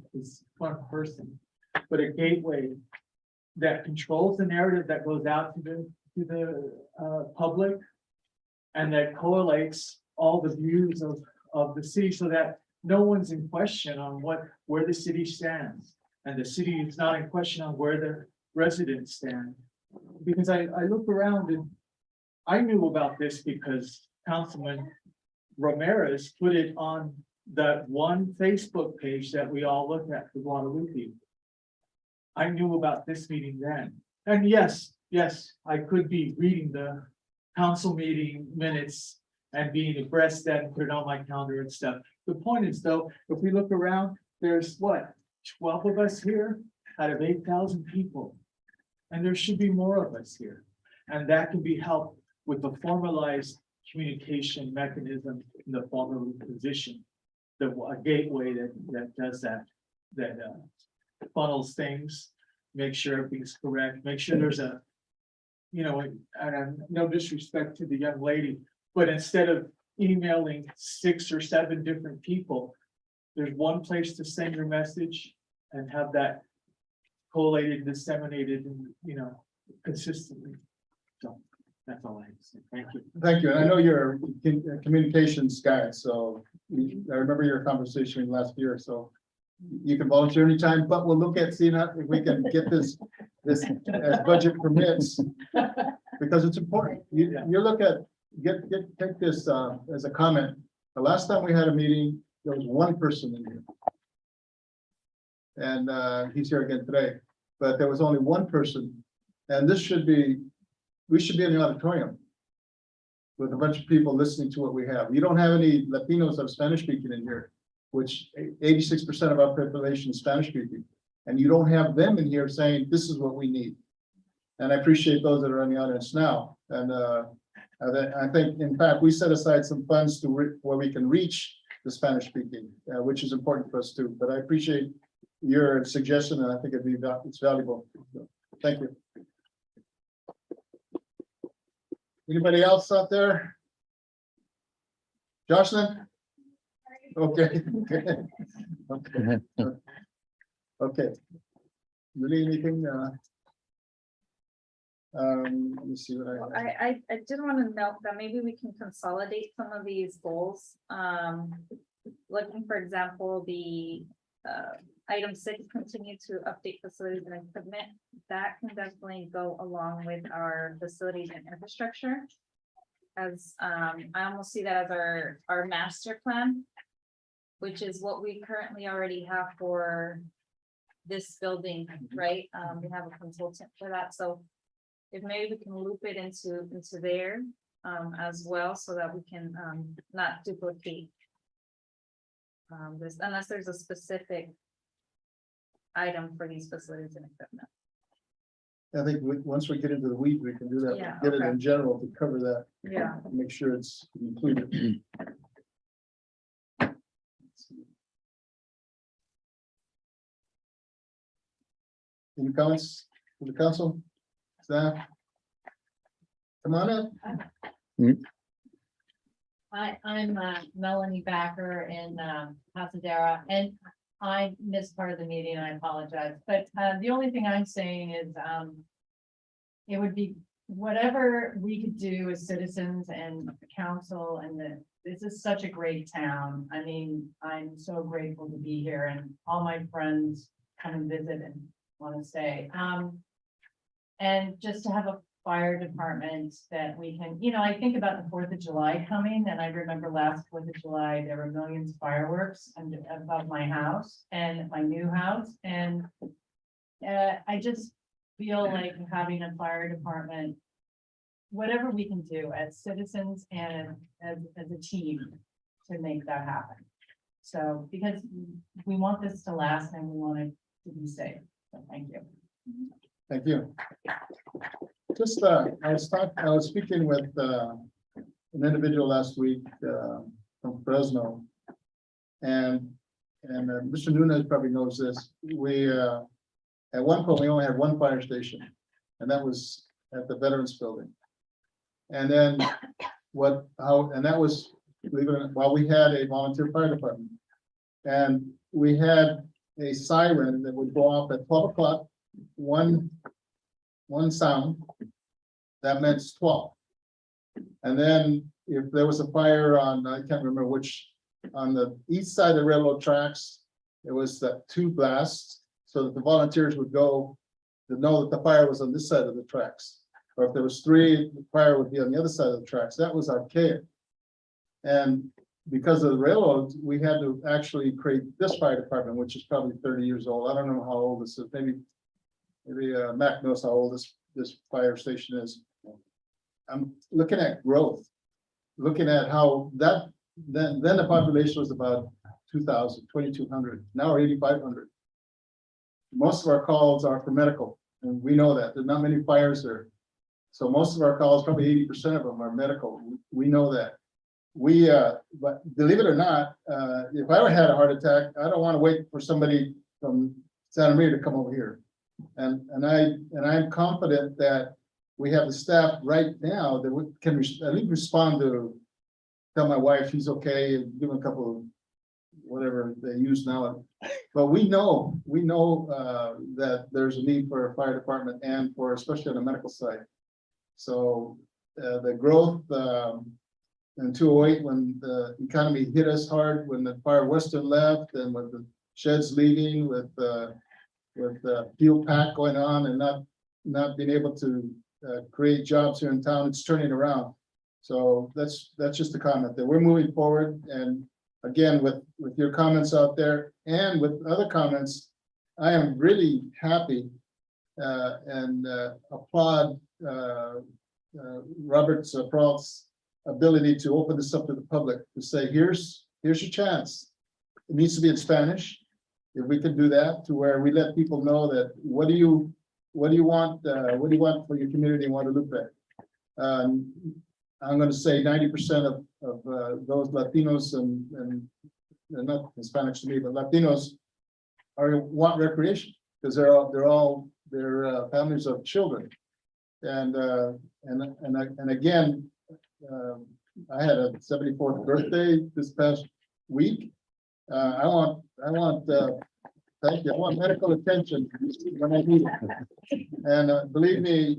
person, but a gateway that controls the narrative that goes out to the public. And that correlates all the views of the city so that no one's in question on where the city stands. And the city is not in question on where the residents stand. Because I look around and I knew about this because Councilman Ramirez put it on that one Facebook page that we all look at for Guadalupe. I knew about this meeting then. And yes, I could be reading the council meeting minutes and being abreast that and put it on my calendar and stuff. The point is though, if we look around, there's what, 12 of us here out of 8,000 people. And there should be more of us here. And that can be helped with the formalized communication mechanism in the formal position. A gateway that does that funnels things, make sure everything's correct, make sure there's a, and no disrespect to the young lady, but instead of emailing 6 or 7 different people, there's one place to send your message and have that collated, disseminated, and, consistently. So that's all I have to say. Thank you. Thank you. And I know you're a communications guy, so I remember your conversation last year, so you can volunteer anytime, but we'll look at seeing if we can get this as budget permits, because it's important. You look at, take this as a comment. The last time we had a meeting, there was one person in here. And he's here again today, but there was only one person. And we should be in the auditorium with a bunch of people listening to what we have. You don't have any Latinos or Spanish speaking in here, which 86% of our population is Spanish speaking. And you don't have them in here saying, this is what we need. And I appreciate those that are in the audience now. And I think, in fact, we set aside some funds to where we can reach the Spanish speaking, which is important for us too. But I appreciate your suggestion, and I think it's valuable. So, thank you. Anybody else out there? Jocelyn? Okay. Okay. Okay. Really anything? Let me see what I. I did want to note that maybe we can consolidate some of these goals. Looking, for example, the item 6, continue to update facilities and equipment. That can definitely go along with our facilities and infrastructure. As I almost see that as our master plan, which is what we currently already have for this building, right? We have a consultant for that, so if maybe we can loop it into there as well, so that we can not duplicate this, unless there's a specific item for these facilities and equipment. I think once we get into the weeds, we can do that. Yeah, Get it okay. in general to cover that. Yeah. Make sure it's included. Any comments from the council? Staff? Come on up. I'm Melanie Backer in Pasadena, and I missed part of the meeting, I apologize, but the only thing I'm saying is, it would be whatever we could do as citizens and the council and this is such a great town. I mean, I'm so grateful to be here and all my friends come and visit and want to stay. And just to have a fire department that we can, I think about the 4th of July coming, and I remember last 4th of July, there were millions of fireworks above my house and my new house, and I just feel like having a fire department, whatever we can do as citizens and as a team to make that happen. So, because we want this to last and we want it to be safe, so thank you. Thank you. Just, I was speaking with, an individual last week, from Fresno. And Mr. Nunez probably knows this. We, at one point, we only had one fire station, and that was at the Veterans Building. And then and that was, believe it or not, while we had a volunteer fire department. And we had a siren that would go off at 12 o'clock, one sound, that meant 12. And then if there was a fire on, I can't remember which, on the east side of the railroad tracks, it was that 2 blasts, so that the volunteers would go to know that the fire was on this side of the tracks. Or if there was 3, the fire would be on the other side of the tracks. That was archaic. And because of the railroads, we had to actually create this fire department, which is probably 30 years old. I don't know how old this is. Maybe Mac knows how old this fire station is. I'm looking at growth, looking at how that, then the population was about 2,000, 2,200, now we're 8,500. Most of our calls are for medical, and we know that there's not many fires there. So most of our calls, probably 80% of them are medical. We know that. But believe it or not, if I had a heart attack, I don't want to wait for somebody from Santa Maria to come over here. And I'm confident that we have the staff right now that we can at least respond to, tell my wife she's okay, and give them a couple of whatever they use now. But we know that there's a need for a fire department and for, especially on the medical side. So the growth in 2008, when the economy hit us hard, when the Fire Western left, and with the sheds leaving, with the fuel pack going on, and not being able to create jobs here in town, it's turning around. So that's just a comment that we're moving forward. And again, with your comments out there and with other comments, I am really happy and applaud Robert Peralt's ability to open this up to the public, to say, here's your chance. It needs to be in Spanish. If we can do that, to where we let people know that what do you want for your community in Guadalupe. I'm going to say 90% of those Latinos and not Hispanics to me, but Latinos want recreation, because they're families of children. And again, I had a 74th birthday this past week. I want thank you. I want medical attention when I need it. And believe me,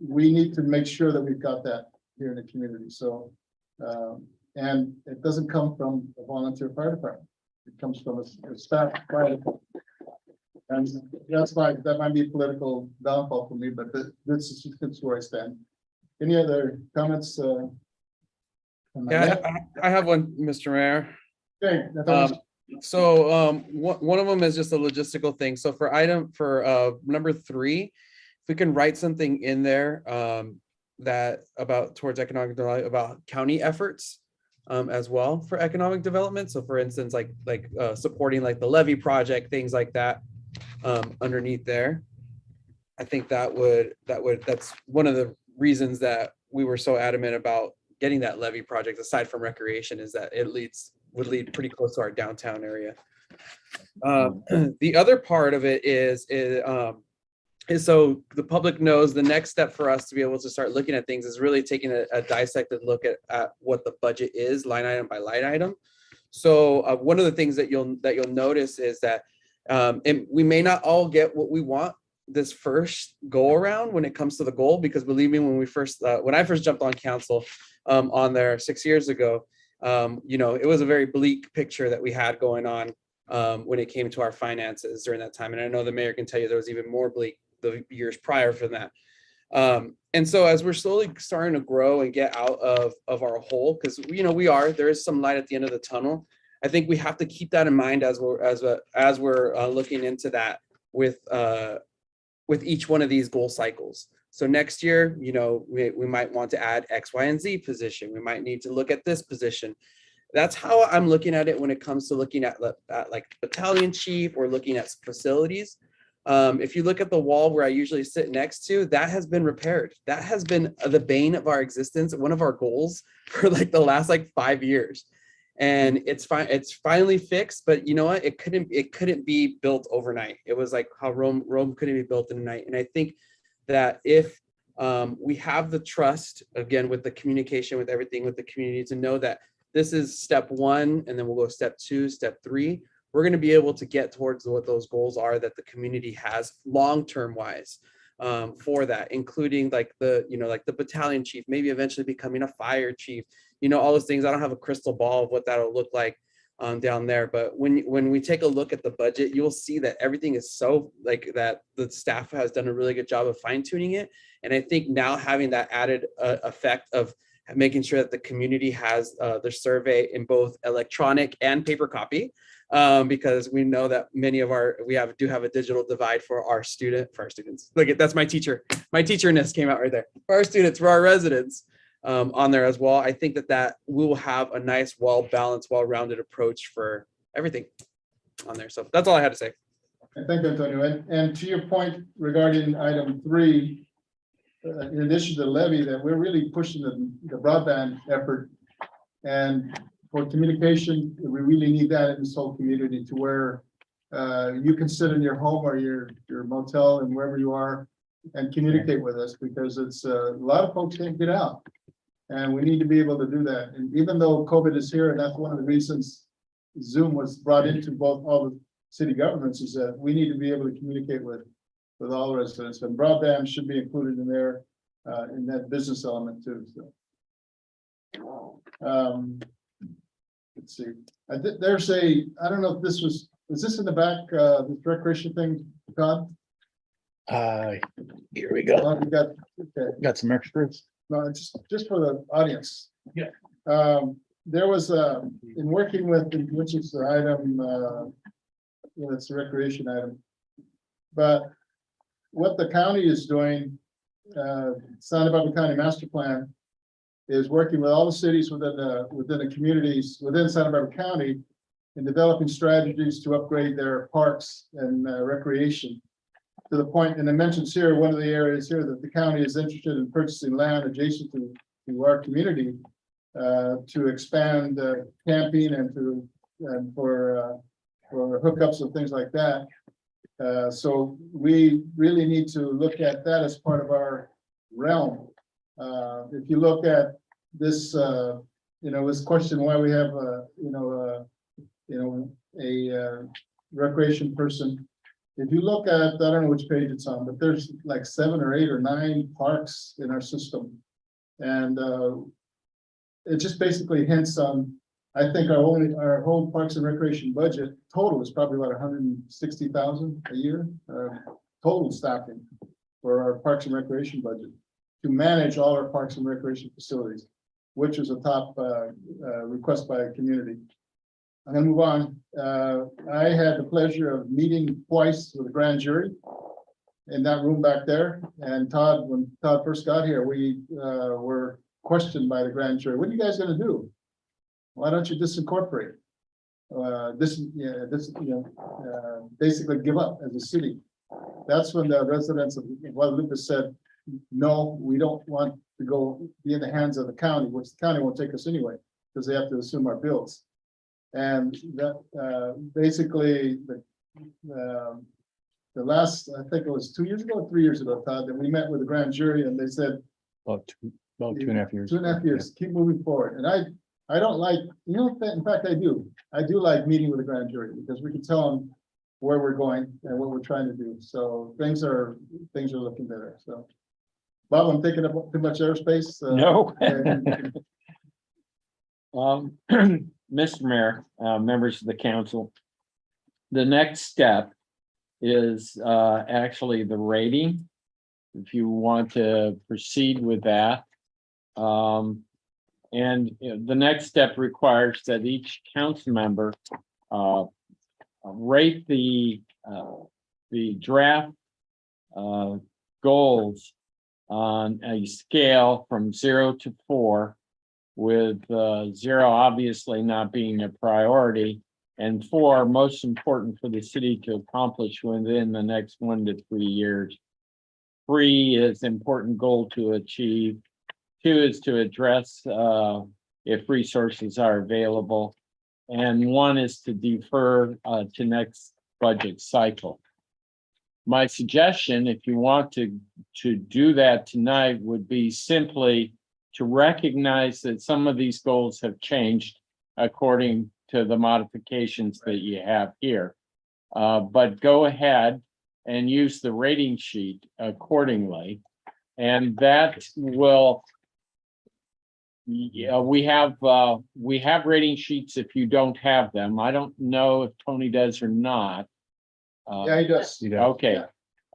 we need to make sure that we've got that here in the community. So, and it doesn't come from a volunteer fire department. It comes from a staff fire department. And that might be a political downfall for me, but this is where I stand. Any other comments? Yeah, I have one, Mr. Mayor. Okay. One of them is just a logistical thing. So for number 3, if we can write something in there that towards economic development, about county efforts as well for economic development. So for instance, like supporting like the levee project, things like that underneath there. I think that's one of the reasons that we were so adamant about getting that levee project, aside from recreation, is that it would lead pretty close to our downtown area. The other part of it is so the public knows the next step for us to be able to start looking at things is really taking a dissected look at what the budget is, line item by line item. So one of the things that you'll notice is that and we may not all get what we want this first go around when it comes to the goal, because believe me, when I first jumped on council on there 6 years ago, you know, it was a very bleak picture that we had going on when it came to our finances during that time. And I know the mayor can tell you there was even more bleak the years prior from that. And so as we're slowly starting to grow and get out of our hole, because you know there is some light at the end of the tunnel. I think we have to keep that in mind as we're looking into that with each one of these goal cycles. So next year, you know, we might want to add X, Y, and Z position. We might need to look at this position. That's how I'm looking at it when it comes to looking at like battalion chief or looking at facilities. If you look at the wall where I usually sit next to, that has been repaired. That has been the bane of our existence, one of our goals for like the last like 5 years. And it's fine. It's finally fixed, but you know what? It couldn't be built overnight. It was like how Rome couldn't be built in a night. And I think that if we have the trust again with the communication, with everything, with the community, to know that this is step one, and then we'll go step 2, step 3. We're going to be able to get towards what those goals are that the community has long-term wise for that, including like the battalion chief, maybe eventually becoming a fire chief, you know, all those things. I don't have a crystal ball of what that'll look like down there, but when we take a look at the budget, you'll see that everything is so like that the staff has done a really good job of fine-tuning it. And I think now having that added effect of making sure that the community has their survey in both electronic and paper copy, because we know that many of we do have a digital divide for our students. Look at, that's my teacher. My teacherness came out right there. For our students, for our residents on there as well. I think that we will have a nice, well-balanced, well-rounded approach for everything on there. So that's all I had to say. Thank you, Antonio. And to your point regarding item 3, in addition to the levy, that we're really pushing the broadband effort. And for communication, we really need that in this whole community, to where you can sit in your home or your motel and wherever you are and communicate with us, because it's a lot of folks can't get out. And we need to be able to do that. And even though COVID is here, and that's one of the reasons Zoom was brought into all the city governments, is that we need to be able to communicate with all residents, and broadband should be included in there, in that business element too. So, let's see. There's I don't know if this was this in the back, this recreation thing, Todd? Here we go. Oh, you got, okay. Got some extras. No, it's just for the audience. Yeah. There was in working with, which is the item, it's a recreation item. But what the county is doing, Santa Barbara County Master Plan, is working with all the cities within the communities within Santa Barbara County in developing strategies to upgrade their parks and recreation. To the point, and it mentions here, one of the areas here that the county is interested in purchasing land adjacent to our community to expand camping and for hookups and things like that. So we really need to look at that as part of our realm. If you look at this, this question why we have a recreation person. If you look at, I don't know which page it's on, but there's like 7 or 8 or 9 parks in our system. And it just basically hints on, I think our whole parks and recreation budget total is probably about 160,000 a year, total staffing for our parks and recreation budget to manage all our parks and recreation facilities, which is a top request by a community. I'm gonna move on. I had the pleasure of meeting twice with the grand jury in that room back there. And Todd, when Todd first got here, we were questioned by the grand jury. What are you guys gonna do? Why don't you disincorporate? Basically give up as a city. That's when the residents of Guadalupe said, no, we don't want to be in the hands of the county, which the county won't take us anyway, because they have to assume our bills. And that basically the last, I think it was 2 years ago or 3 years ago, Todd, that we met with the grand jury and they said, About 2.5 years. 2.5 years, keep moving forward. And I don't like, you know, in fact, I do like meeting with the grand jury because we can tell them where we're going and what we're trying to do. So things are looking better, so. Bob, I'm taking up too much airspace. No. and- Mr. Mayor, members of the council. The next step is actually the rating. If you want to proceed with that. And the next step requires that each council member rate the draft goals on a scale from 0 to 4, with 0 obviously not being a priority, and 4 most important for the city to accomplish within the next 1 to 3 years. 3 is important goal to achieve. 2 is to address if resources are available. And 1 is to defer to next budget cycle. My suggestion, if you want to do that tonight, would be simply to recognize that some of these goals have changed according to the modifications that you have here. But go ahead and use the rating sheet accordingly. And that will, we have rating sheets if you don't have them. I don't know if Tony does or not. Yeah, he does. Okay.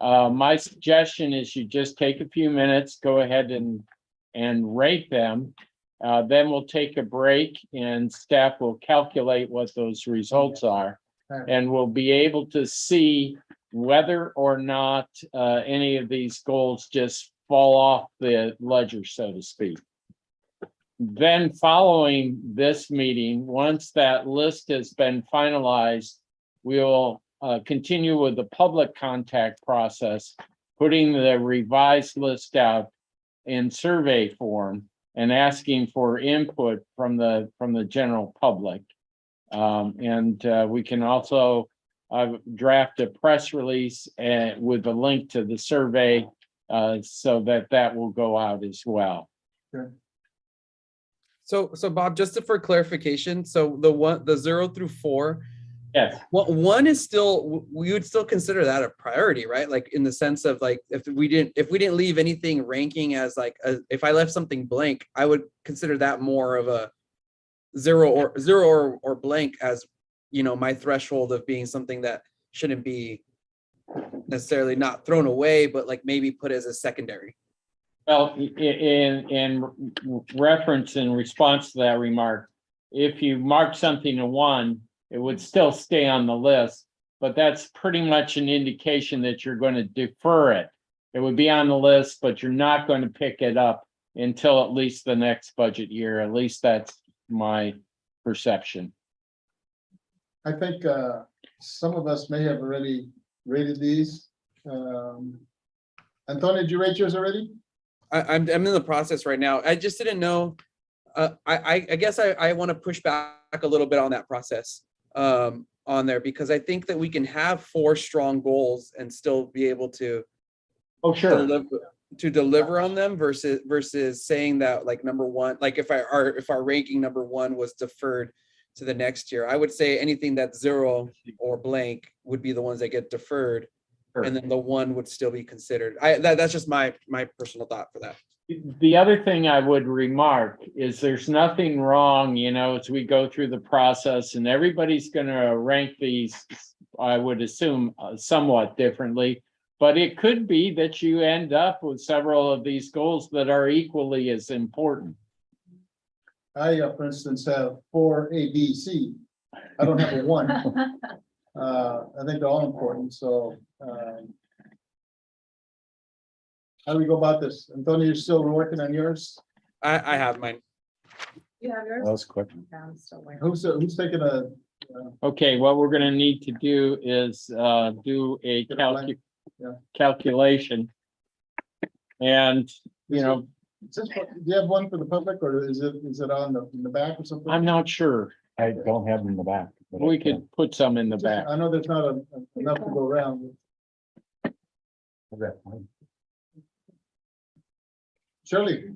My suggestion is you just take a few minutes, go ahead and rate them. Then we'll take a break and staff will calculate what those results are. And we'll be able to see whether or not any of these goals just fall off the ledger, so to speak. Then following this meeting, once that list has been finalized, we'll continue with the public contact process, putting the revised list out in survey form and asking for input from the general public. We can also draft a press release with a link to the survey so that will go out as well. Sure. So Bob, just for clarification, so the 0 through 4, Yes. well, 1 is still, we would still consider that a priority, right? Like in the sense of like, if we didn't leave anything ranking as like, if I left something blank, I would consider that more of a 0 or blank as, you know, my threshold of being something that shouldn't be necessarily not thrown away, but like maybe put as a secondary. Well, in reference, in response to that remark, if you mark something a 1, it would still stay on the list, but that's pretty much an indication that you're going to defer it. It would be on the list, but you're not going to pick it up until at least the next budget year. At least that's my perception. I think some of us may have already rated these. Antonio, did you rate yours already? I'm in the process right now. I just didn't know. I guess I want to push back a little bit on that process on there, because I think that we can have 4 strong goals and still be able to deliver on them versus saying that like number 1, like if our ranking number 1 was deferred to the next year, I would say anything that's 0 or blank would be the ones that get deferred. Sure. And then the 1 would still be considered. That's just my personal thought for that. The other thing I would remark is there's nothing wrong, you know, as we go through the process, and everybody's going to rank these, I would assume, somewhat differently. But it could be that you end up with several of these goals that are equally as important. I, for instance, have 4 A, B, C. I don't have a 1. I think they're all important, so. How do we go about this? Antonio, you're still working on yours? I have mine. You have yours? That was quick. I'm still waiting. Who's taking a? Okay, what we're going to need to do is do a Yeah. calculation. And, you know, Do you have one for the public, or is it on in the back or something? I'm not sure. I don't have them in the back. but We could put some in the back. I know there's not enough to go around. Okay, fine. Shirley,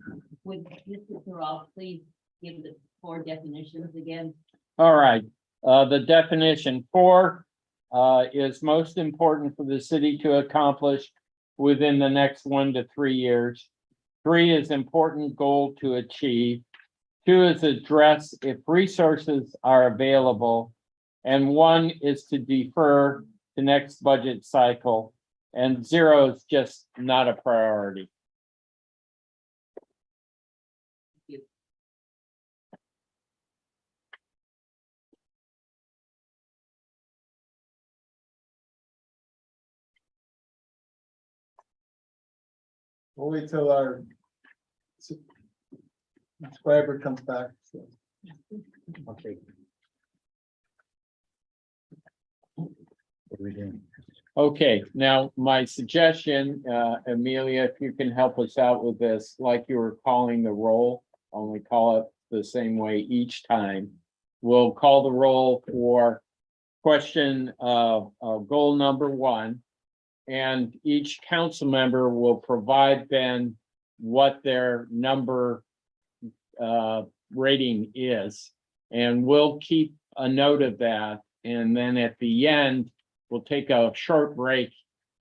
Would Mr. Terrell please give the 4 definitions again. All right, the definition 4 is most important for the city to accomplish within the next 1 to 3 years. 3 is important goal to achieve. 2 is address if resources are available. And 1 is to defer the next budget cycle. And 0 is just not a priority. We'll wait till our subscriber comes back. So. Okay. What are we doing? Okay, now my suggestion, Amelia, if you can help us out with this, like you were calling the roll, only call it the same way each time. We'll call the roll for question goal number 1. And each council member will provide then what their number rating is. And we'll keep a note of that. And then at the end, we'll take a short break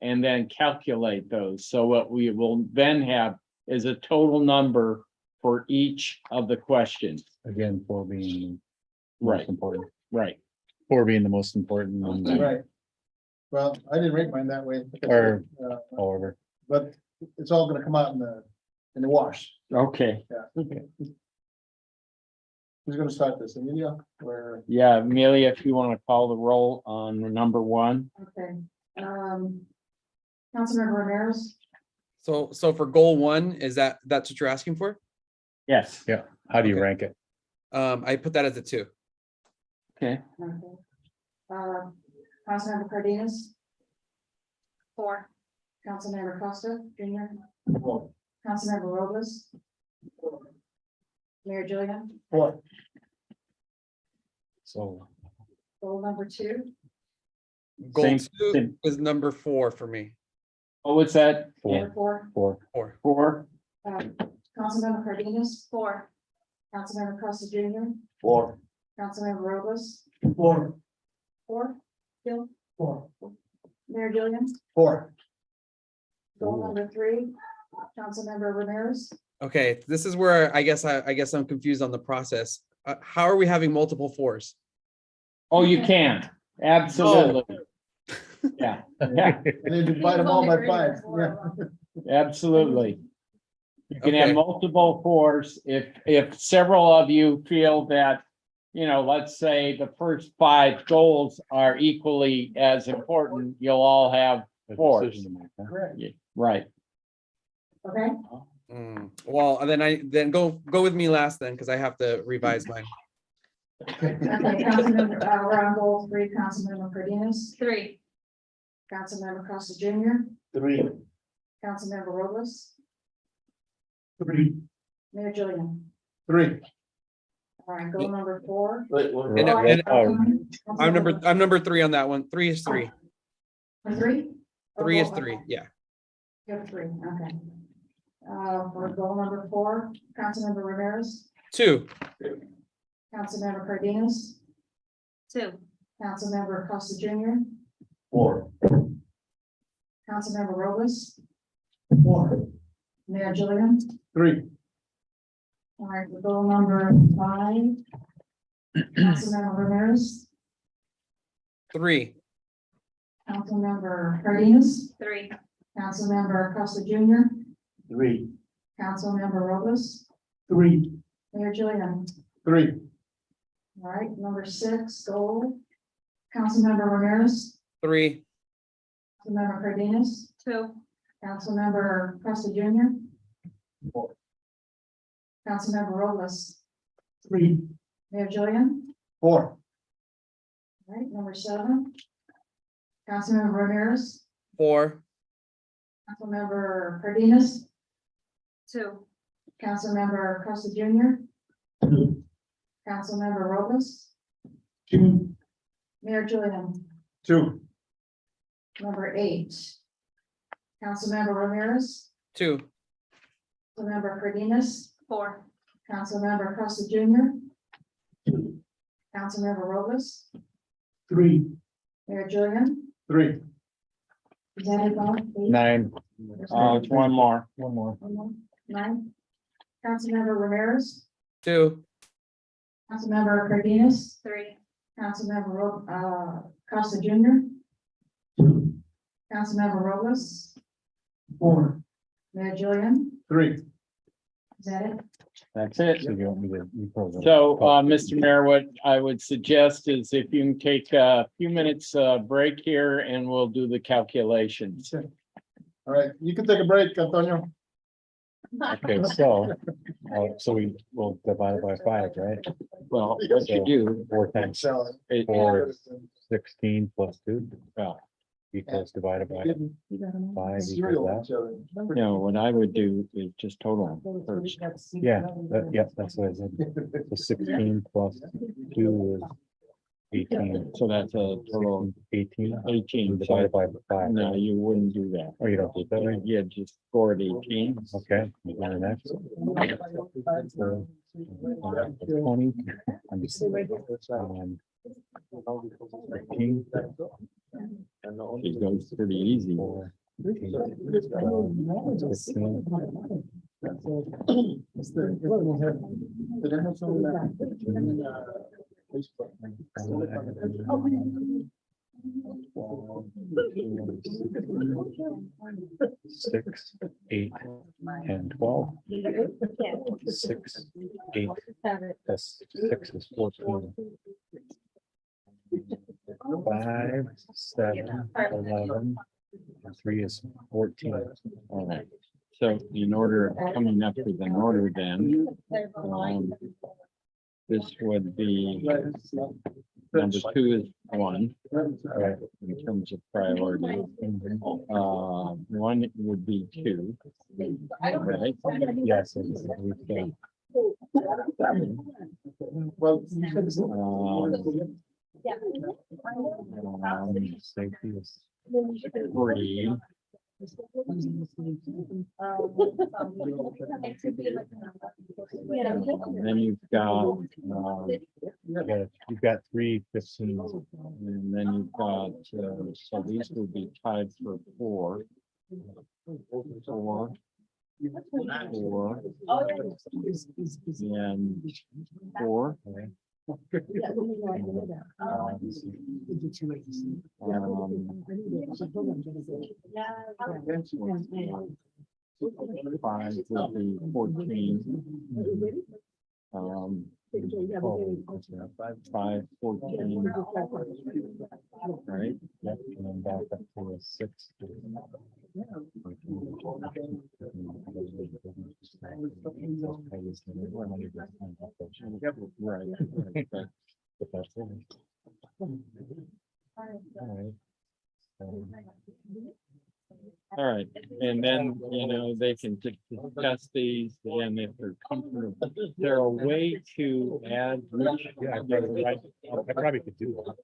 and then calculate those. So what we will then have is a total number for each of the questions. Again, 4 being Right. most important. Right. 4 being the most important, and Right. Well, I didn't rate mine that way. Or- uh, however. But it's all gonna come out in the wash. Okay. Who's gonna start this? Amelia or? Yeah, Amelia, if you want to call the roll on number 1. Okay, Councilmember Ramirez, So for goal 1, that's what you're asking for? Yes. Yeah, how do you Okay. rank it? I put that as a 2. Okay. okay. Councilmember Cardenas, 4. Councilmember Costa Junior, Councilmember Robles, Mayor Julian, Four. So, goal number 2, Goal Same- 2 same. is number 4 for me. What was that? number 4, 4. 4. 4? Councilmember Cardenas, 4. Councilmember Costa Junior, 4. Councilmember Robles, 4. 4, Bill, 4. Mayor Julian, 4. goal number 3, Councilmember Ramirez, Okay, this is where I guess I'm confused on the process. How are we having multiple 4s? Oh, you can. Absolutely. Yeah, yeah, And then divide them all by 5. Yeah. absolutely. You can have Okay. multiple 4s if several of you feel that, you know, let's say the first 5 goals are equally as important, you'll all have a 4s. decision to make, huh? Correct. Right. okay? Well, then go with me last then, because I have to revise mine. Okay, Councilmember, we're on goal 3, Councilmember Cardenas, 3. Councilmember Costa Junior, 3. Councilmember Robles, 3. Mayor Julian. 3. All right, goal number 4. And- Oh, and- Oh, I'm number 3 on that one. 3 is 3. For 3? 3 is Oh, 3, okay. yeah. You have 3, okay. For goal number 4, Councilmember Ramirez, 2. Councilmember Cardenas, 2. Councilmember Costa Junior, 4. Councilmember Robles, 4. Mayor Julian. 3. All right, for goal number 5, Councilmember Ramirez, 3. Councilmember Cardenas, 3. Councilmember Costa Junior, 3. Councilmember Robles, 3. Mayor Julian. 3. All right, number 6, goal, Councilmember Ramirez, 3. Councilmember Cardenas, 2. Councilmember Costa Junior, 4. Councilmember Robles, 3. Mayor Julian. 4. All right, number 7, Councilmember Ramirez, 4. Councilmember Cardenas, 2. Councilmember Costa Junior, 2. Councilmember Robles, 2. Mayor Julian. 2. Number 8, Councilmember Ramirez, 2. Councilmember Cardenas, 4. Councilmember Costa Junior. Councilmember Robles, 3. Mayor Julian, 3. is that it, all? 8? 9. It's one more. One more. 9. Councilmember Ramirez, 2, Councilmember Cardenas, 3, Costa Junior. 2. Councilmember Robles, 4. Mayor Julian, 3. is that it? That's it. So you want me to? you probably- So, Mr. Mayor, what I would suggest is if you can take a few minutes, break here and we'll do the calculations. All right, you can take a break, Antonio. Okay, so we will divide it by 5, right? Well, what you do, 4 times it- 4 is 16 plus 2 well, equals divided by 5 Serial equals each other. no, what I would do is just total them first. that. Yeah, that's what I said. So 16 plus 2 is 18. So that's a total of 18. 18. Divided by 5. No, you wouldn't do that. Oh, you don't do that, right? Yeah, just score it 18. Okay. You go to the next. So, 20. I'm just- 15. It goes pretty easy. 4, 15. Did I have some of that? Facebook. 6, 8, and 12. 6, 8, that's 6 is 14. 5, 7, 11, and 3 is 14. All right. So in order of coming up with an order then, this would be, number 2 is 1, Right. in terms of priority. 1 would be 2, right? Yes. it's- we can. Well, Safety is 3. Then you've got, you've got 3 15s. and then you've got, so these would be tied for 4. 4. 4. And 4. Five would be 14. Five, 14. Right? Yep, and then back up to a 6. Right. But that's it. All right, and then, they can discuss these, and if they're comfortable, is there a way to add? Yeah, I probably could do that.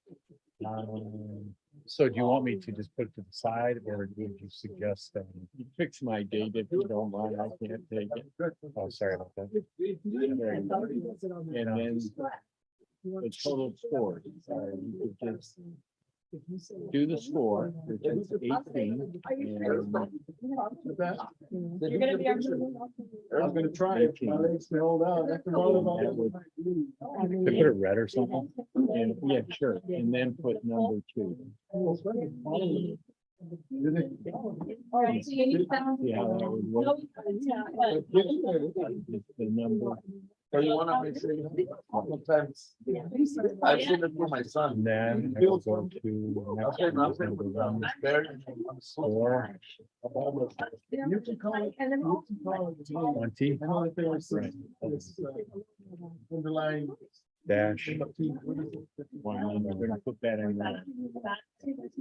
So do you want me to just put it to the side, or would you suggest, You fix my date if you don't mind, I can't take it. oh, sorry about that. And then the total score, you could just do the score, which is 18. And I was gonna try it. My legs may hold out. After all of that would- Could put it red or something. And, yeah, sure, and then put number 2. Alright, so you need that. See how that would work? It's the number. So you wanna make sure you sometimes. I should have for my son. And then I will go to. next one, is number 1, 4, You can call it. And then You can call it. 20, I know that there was Right. this, underlying. dash. Well, I'm gonna put that in there.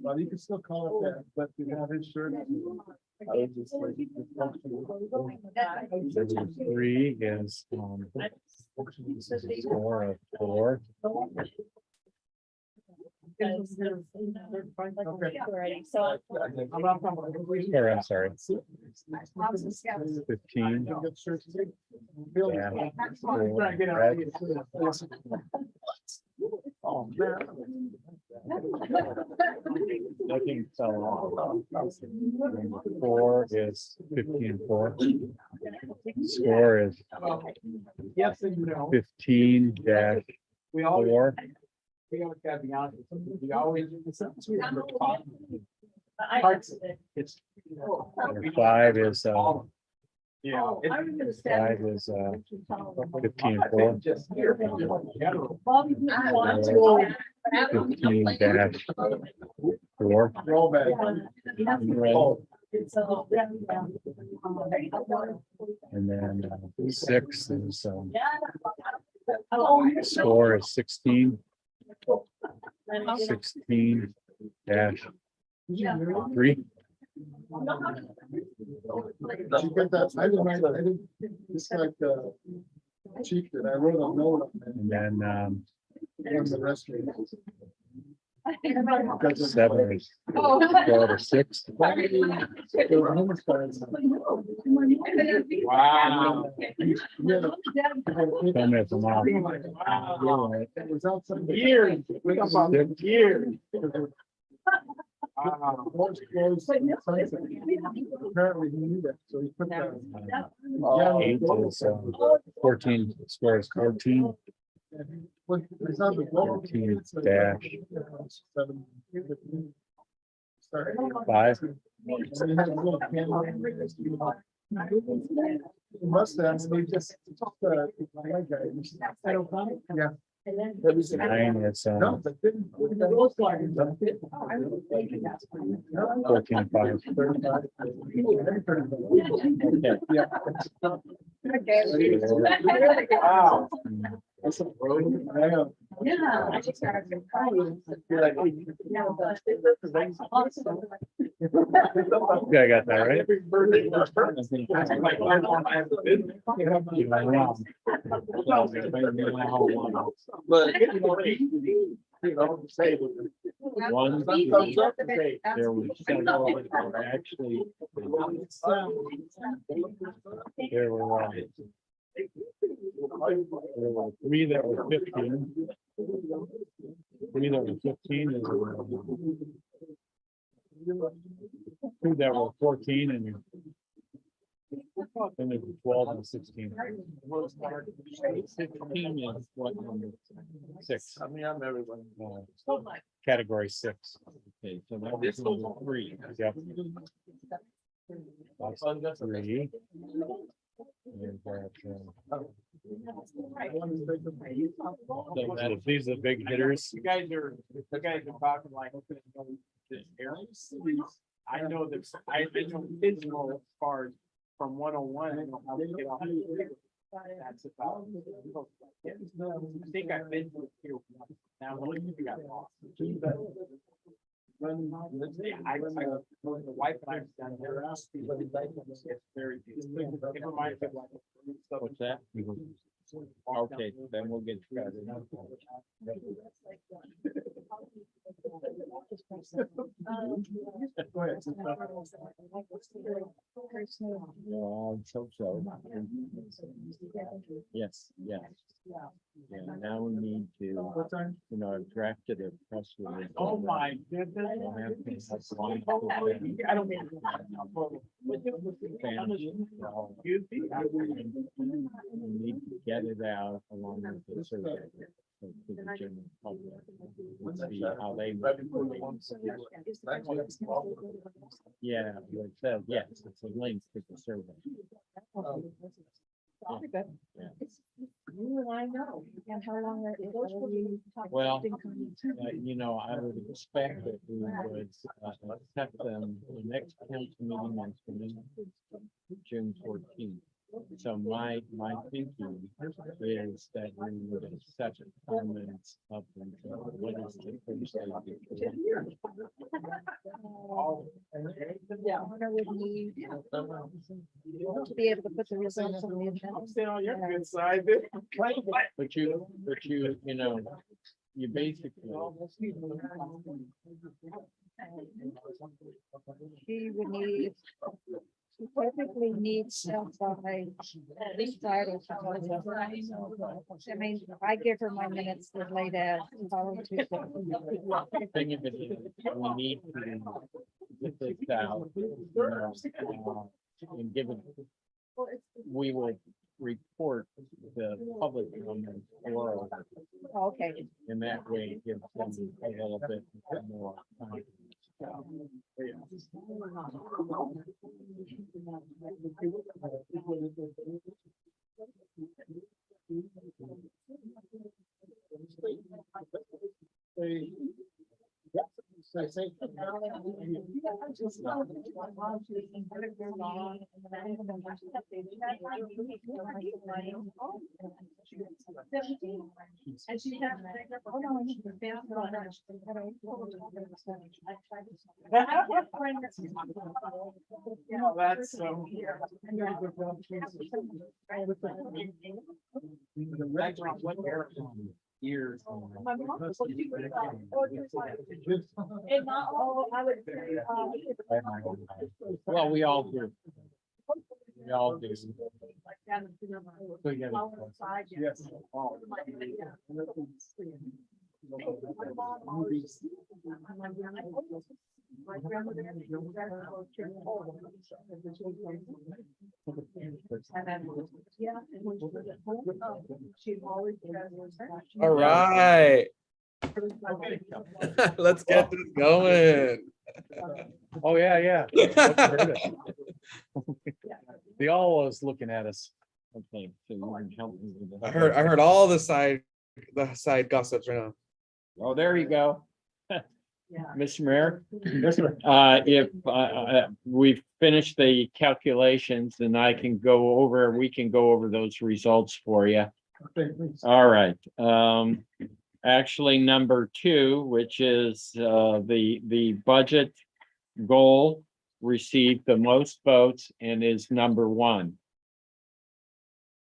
Well, you can still call it that, but you have insurance. I would just like. Number 3 is, this is a score of 4. Already, so Or, I'm sorry, 15. Yeah. Nothing fell off. Number 4 is 15-4. Score is Yes, and no. 15-4. We always gotta be honest. We always. Parts of it, it's. Number 5 is Yeah. 5 is 15-4. Just here. General. 15-4. Rollback. And then 6 is score is 16. 16-3. Did you get that? I didn't, just like, Chief did, I wrote a note on that. And then On the rest of it. 7 is 12 or 6. There were homeless guys. Wow. Tell me if I'm off. Wow. It was outside. Years. We got about years. Apparently he knew that, so he put that. 8 is 14. Score is 14. It's not the goal. 14 dash 7. Sorry. 5. So he had a little camera. Mustache, they just. My guy. Yeah. 9 is No, but didn't. 14-5. Wow. Yeah. I just started. Yeah, I got that right. Every birthday was perfect. But. You know, say. One, there were several that were actually. There were 3 that were 15. 3 that were 15 and 2 that were 14 and then there's 12 and 16. 16 is what number? 6. I mean, I'm everyone. Category 6. Okay, so that was number 3. Yep. That's 3. And these are the big hitters. You guys are talking like. This area. I know that, I know Pismo as far as from 101. I know how to get off. That's about. I think I've been to here once. Now, when you got lost. The wife and I was down there. It's very. It reminds me of like. What's that? Okay, then we'll get started. Go ahead. No, so. Yes, yes. And now we need to, I've drafted a press release. Oh, my goodness. We'll have to have one I don't mean. We need to get it out along with the survey. To the general public. Let's see how they. Yeah, what it says, yes, it's a link to the survey. Yeah. You and I know, and how long are we? Well, I would expect that we would accept them, the next council meeting is June 14th. So my thinking is that we would accept comments up until what is the first day? Yeah. Would need to be able to put the results on the agenda. I'm staying on your good side. But you you basically. She would need, she typically needs stuff by this Friday. I mean, I give her my minutes as late as. Thing of it is, we need to get this out, you know, and give it. We will report the public comment oral, Okay. and that way it gives them a little bit more time. And she's not. That's Years. Well, we all do. We all do. So you gotta- Yes. All right. Let's get this going. Oh, yeah. They all was looking at us. Okay, so you can help me with I that. heard all the side gossips right now. Oh, there you go. Mr. Mayor, if we've finished the calculations, then we can go over those results for you. Okay, please. All right, actually, number 2, which is the budget goal, received the most votes and is number 1.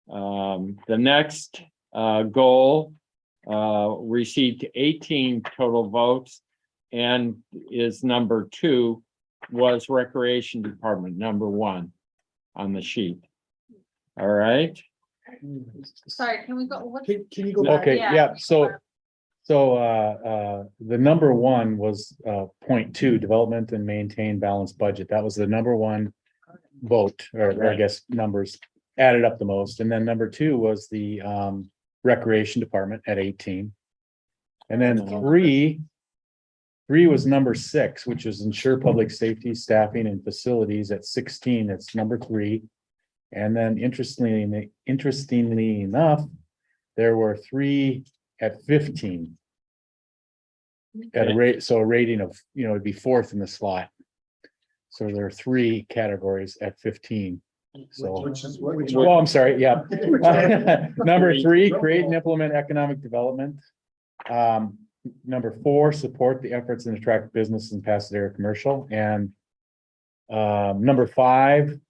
The next goal received 18 total votes and is number 2, was Recreation Department, number 1 on the sheet. All right. Sorry, can we go, what's? Can you go back? Okay, Yeah. yeah, so the number 1 was 0.2, development and maintain balanced budget. That was the number 1 vote, or I guess numbers added up the most. And then number 2 was the recreation department at 18. And then 3 was number 6, which is ensure public safety, staffing and facilities at 16. That's number 3. And then interestingly enough, there were 3 at 15. At a rate, so a rating of, it'd be 4th in the slot. So there are 3 categories at 15. So, Which is what? well, I'm sorry, yeah. Number 3, create and implement economic development. Number 4, support the efforts and attract business in Pasadena commercial. And number 5,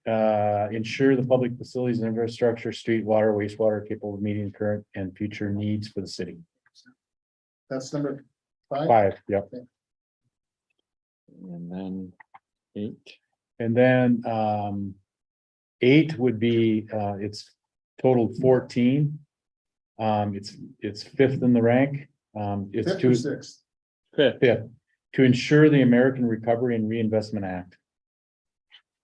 ensure the public facilities and infrastructure, street, water, wastewater, are capable of meeting current and future needs for the city. That's number 5. 5, yep. And then 8. And then 8 would be it's total 14. It's 5th in the rank. It's 5th or 6th? 5th to ensure the American Recovery and Reinvestment Act.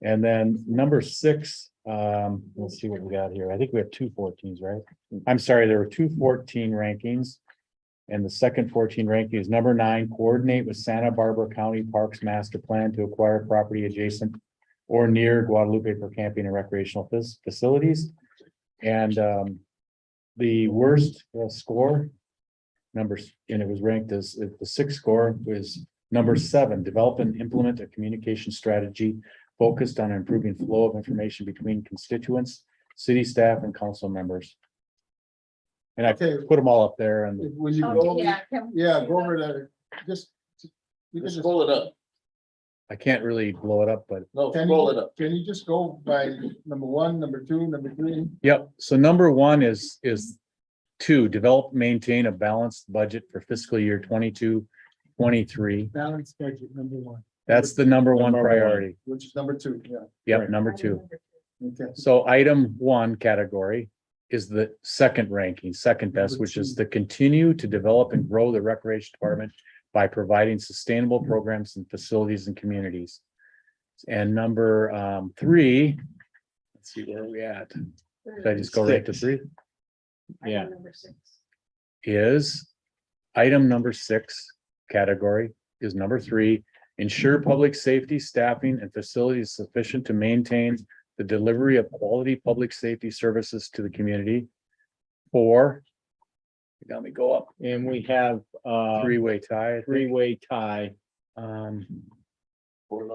And then number 6, let's see what we got here. I think we have 2 14s, right? I'm sorry, there were 2 14 rankings. And the second 14 ranking is number 9, coordinate with Santa Barbara County Parks Master Plan to acquire property adjacent or near Guadalupe for camping and recreational facilities. And the worst score numbers, and it was ranked as the 6th score was number 7, develop and implement a communication strategy focused on improving flow of information between constituents, city staff and council members. And I Okay. put them all up there and Will you Oh, go? yeah, Go over that. Just. You can just Scroll it up. I can't really blow it up, but No, Can scroll you, it up. can you just go by number 1, number 2, number 3? yep. So number 1 is 2, develop, maintain a balanced budget for fiscal year 22-23. Balanced budget, number one, That's the number one Number one. priority. which is number two, yeah, Yep, number 2. okay. So item 1 category is the second ranking, second best, which is to continue to develop and grow the recreation department by providing sustainable programs and facilities and communities. And number 3, let's see where are we at. Should I just go right to 3? Yeah. Number 6. Is item number 6 category is number 3, ensure public safety staffing and facilities sufficient to maintain the delivery of quality public safety services to the community. 4, you got me go up, And we have three-way tie. I think. three-way tie. Um, Or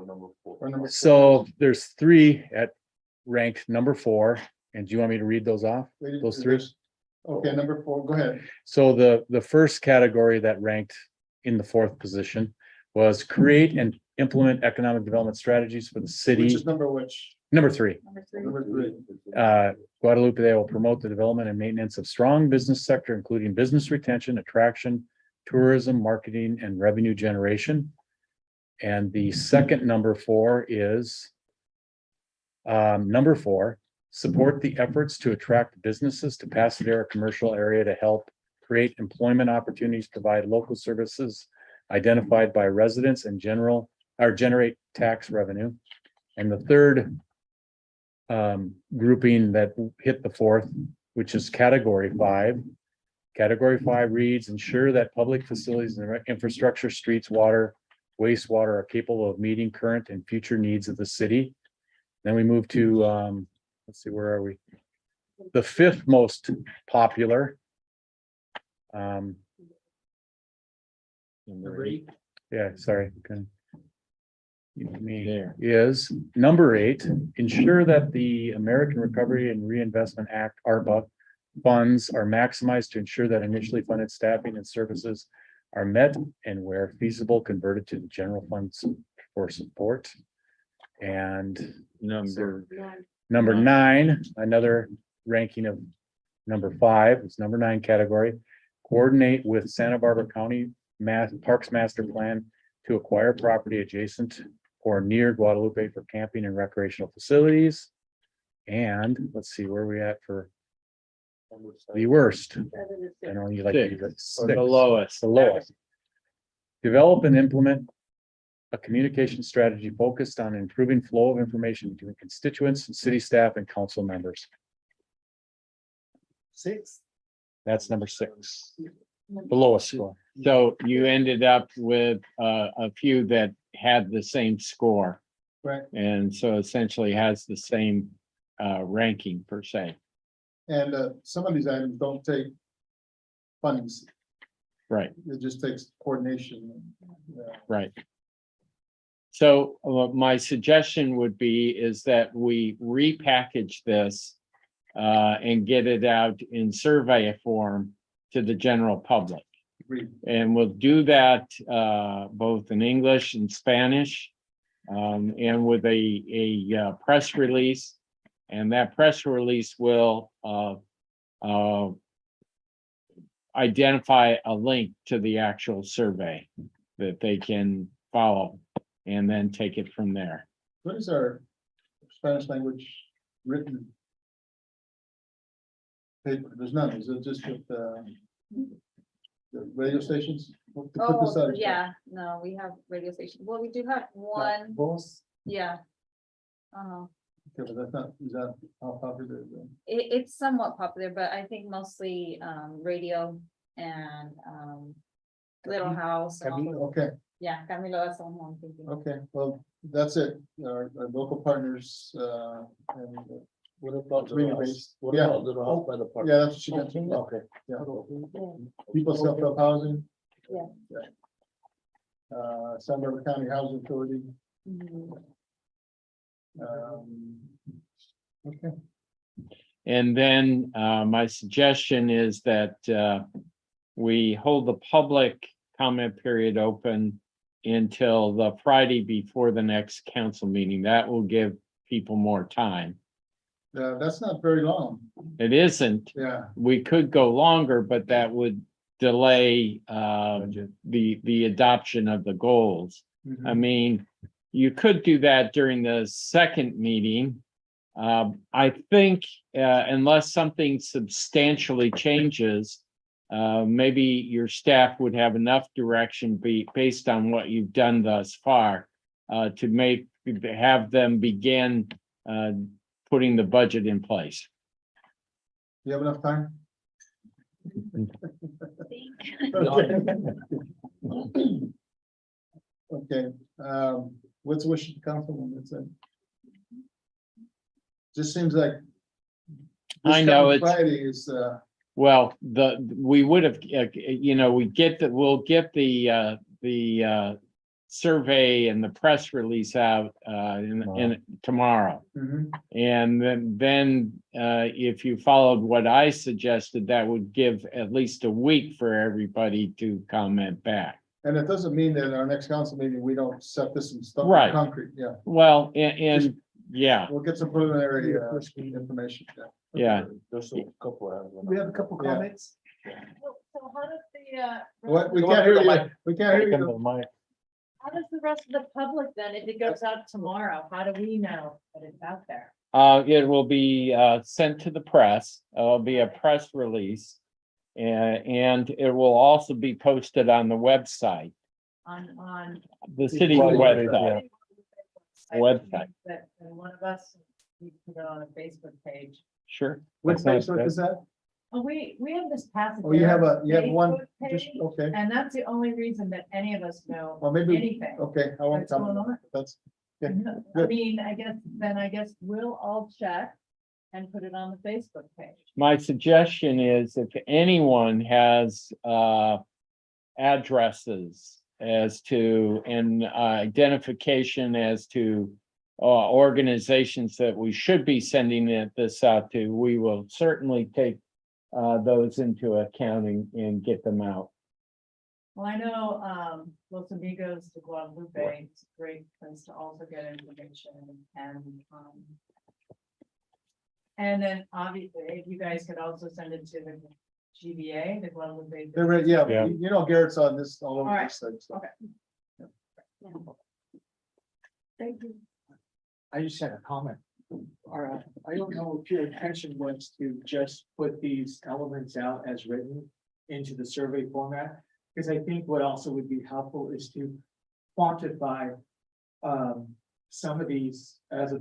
number so there's 3 at ranked number 4, and do you want me to read those off? Wait, those is three? this- Okay, number 4, go ahead. So the first category that ranked in the 4th position was create and implement economic development strategies for the Which city. is number which? Number 3, Number 3. Number 3. Guadalupe, they will promote the development and maintenance of strong business sector, including business retention, attraction, tourism, marketing, and revenue generation. And the second number 4 is number 4, support the efforts to attract businesses to Pasadena commercial area to help create employment opportunities, provide local services identified by residents and generate tax revenue. And the third grouping that hit the 4th, which is category 5. Category 5 reads, ensure that public facilities and infrastructure, streets, water, wastewater are capable of meeting current and future needs of the city. Then we move to, let's see, where are we? The 5th most popular. Number 8. Yeah, sorry. okay. Me There. is number 8, ensure that the American Recovery and Reinvestment Act, ARPA, funds are maximized to ensure that initially funded staffing and services are met and where feasible converted to the general funds for support. And Number number 9, another ranking of number 5, it's number 9 category. Coordinate with Santa Barbara County Parks Master Plan to acquire property adjacent or near Guadalupe for camping and recreational facilities. And let's see where we at for the worst. I know you like to use it. or the 6. lowest. The lowest. Develop and implement a communication strategy focused on improving flow of information between constituents, city staff, and council members. 6. That's number 6. The lowest score. So you ended up with a few that had the same score. Right. And so essentially has the same ranking per se. And some of these items don't take funds, Right, it just takes coordination. right. So my suggestion would be is that we repackage this and get it out in survey form to the general public. Agreed. And we'll do that both in English and Spanish. And with a press release. And that press release will identify a link to the actual survey that they can follow and then take it from there. What is our Spanish language written paper? There's none, is it just with the radio stations? To put this Oh, out? yeah, no, we have radio station. Well, we do have one, Both? yeah. Okay, but that's not, is that how popular is it? It's somewhat popular, but I think mostly radio and Little House. and all those- Okay, Yeah, Camilo, that's the one I'm thinking. of. okay, well, that's it, our local partners, and. What about community-based? Yeah. Yeah, that's what she mentioned, okay, yeah. People self-help housing. Yeah. San Barbara County Housing Authority, Mhm. Okay, And then my suggestion is that we hold the public comment period open until the Friday before the next council meeting. That will give people more time. That's not very long. It isn't. Yeah. We could go longer, but that would delay the adoption of the goals. I mean, you could do that during the second meeting. I think unless something substantially changes, maybe your staff would have enough direction based on what you've done thus far to have them begin putting the budget in place. You have enough time? Okay, what's the wish of the council? That's it. Just seems like. I know this it's- coming Friday is, Well, we would have, we'll get the survey and the press release out in tomorrow. mhm. And then if you followed what I suggested, that would give at least a week for everybody to comment back. And it doesn't mean that our next council meeting, we don't set this in stone, Right. concrete, yeah. Well, and yeah, We'll get some preliminary information. yeah. We have a couple Yeah. comments. So how does the, What, we Go can't up hear to the you, we can't hear you. how does the rest of the public then, if it goes out tomorrow, how do we know that it's out there? It will be sent to the press. It'll be a press release. And it will also be posted on the website, On. the city's website. Website. That, and one of us, we put it on a Facebook page. Sure. What That sounds Facebook good. is that? Oh, we have this passage. Oh, you have one, Facebook just, page, okay, And that's the only reason that any of us know well, maybe, anything. okay, I won't What's going comment, on? that's, okay, I good. mean, I guess we'll all check and put it on the Facebook page. My suggestion is if anyone has addresses as to and identification as to organizations that we should be sending this out to, we will certainly take those into account and get them out. Well, I know, Los Amigos de Guadalupe is a great place to also get information and then obviously, if you guys could also send it to the GBA, the Guadalupe. They're ready, yeah, Yeah. you know Garrett's on this, all over All right. this thing, so. Thank you. I just had a comment. All right, I don't know if your intention was to just put these elements out as written into the survey format. Because I think what also would be helpful is to quantify some of these as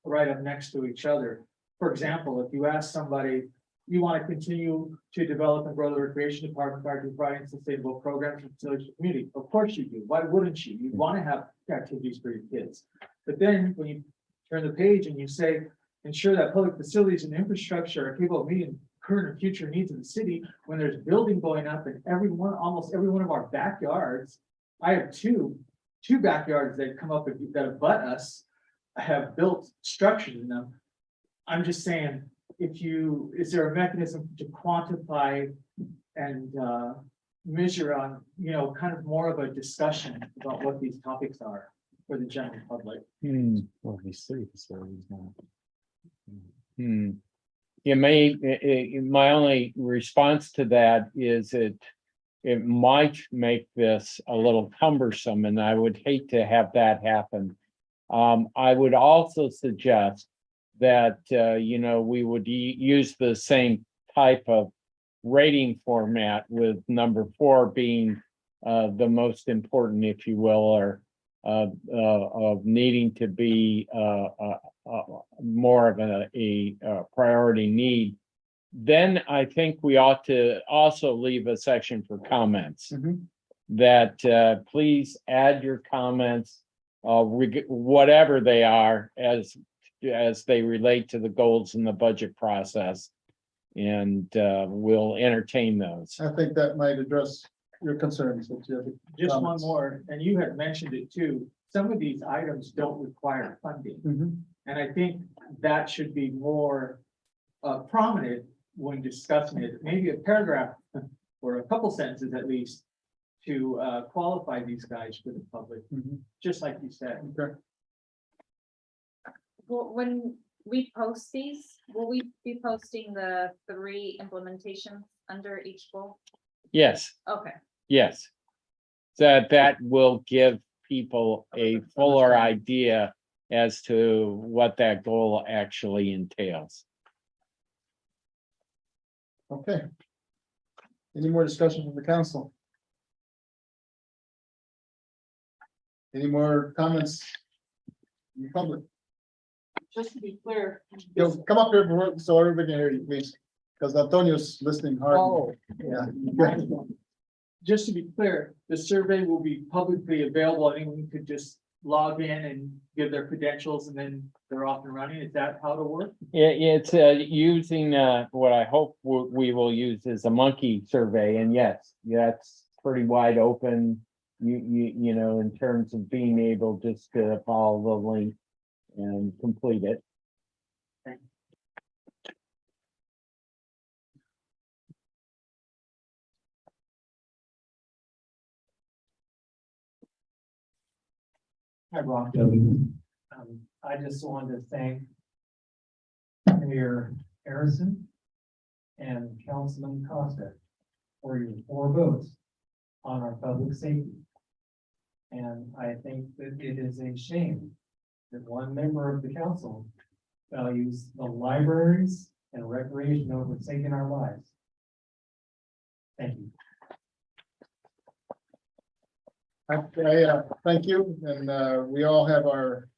right up next to each other. For example, if you ask somebody, you want to continue to develop and grow the recreation department by providing sustainable programs and facilities for the community. Of course you do. Why wouldn't you? You want to have activities for your kids. But then when you turn the page and you say, ensure that public facilities and infrastructure are capable of meeting current and future needs of the city, when there's building going up in almost every one of our backyards. I have two backyards that come up that abut us, have built structures in them. I'm just saying, is there a mechanism to quantify and measure on, kind of more of a discussion about what these topics are for the general public? Well, these city facilities now. My only response to that is it might make this a little cumbersome, and I would hate to have that happen. I would also suggest that, we would use the same type of rating format, with number 4 being the most important, if you will, or of needing to be more of a priority need. Then I think we ought to also leave a section for comments. Mhm. That please add your comments, whatever they are, as they relate to the goals in the budget process. And we'll entertain those. I think that might address your concerns. That you have. Just one Comments. more, and you had mentioned it too, some of these items don't require funding. Mhm. And I think that should be more prominent when discussing it, maybe a paragraph or a couple sentences at least to qualify these guys for the public, Mhm. just like you said. Okay. Well, when we post these, will we be posting the 3 implementations under each goal? Yes, Okay, yes. That will give people a fuller idea as to what that goal actually entails. Okay. Any more discussion from the council? Any more comments? In public? Just to be clear. Yo, come up here so everybody can hear you, please, because Antonio's listening hard. Oh, Yeah. just to be clear, the survey will be publicly available. Anyone could just log in and give their credentials and then they're off and running. Is that how it'll work? It's using what I hope we will use is a monkey survey, and yes, that's pretty wide open. You know, in terms of being able just to follow the link and complete it. Hi, Rob. I just wanted to thank Mayor Harrison and Councilman Costa for your 4 votes on our public safety. And I think that it is a shame that one member of the council values the libraries and recreation over saving our lives. Thank you. Thank you, and we all have our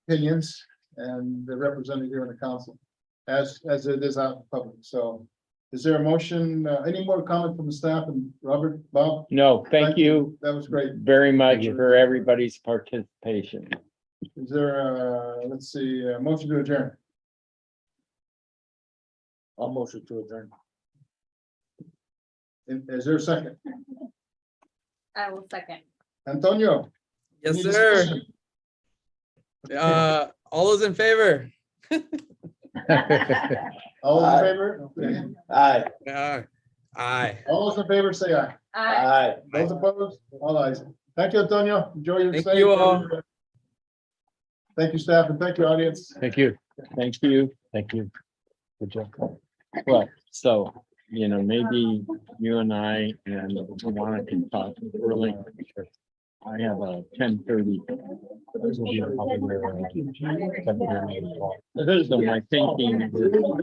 opinions and they're represented here in the council as it is out in public. So is there a motion, any more comment from the staff and Robert, Bob? No, thank you That was great. very much for everybody's participation. Is there let's see, a motion to adjourn? I'll motion to adjourn. Is there a second? I will second. Antonio? Yes, any sir. discussion? All those in favor? All in favor? Aye. Aye. All those in favor, say aye. Aye. Those opposed, all ayes. Thank you, Antonio. Enjoy your Thank stay. you all. Thank you, staff, and thank you, audience. Thank you. Thank you. Thank you. Good job. Well, so, you know, maybe you and I and Juana can talk early. I have a 10:30. So my thinking is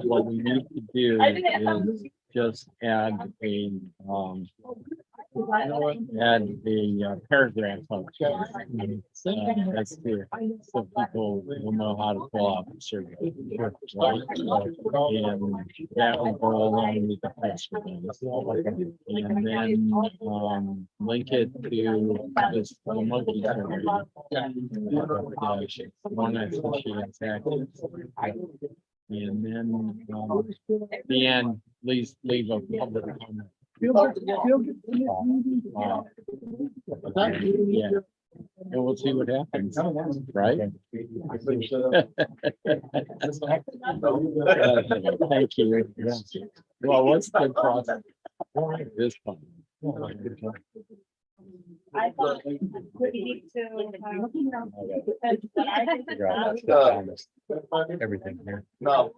what we need to do is just add a, paragraph of. That's clear, so people will know how to fill out the survey. Right? And that will go along with the press release. And then, link it to this monkey survey. One actually exactly. And then, the end, please leave a public comment. Yeah, and we'll see what happens, right? Thank you. Well, what's the process? This fun. I thought we need to. Everything here. No.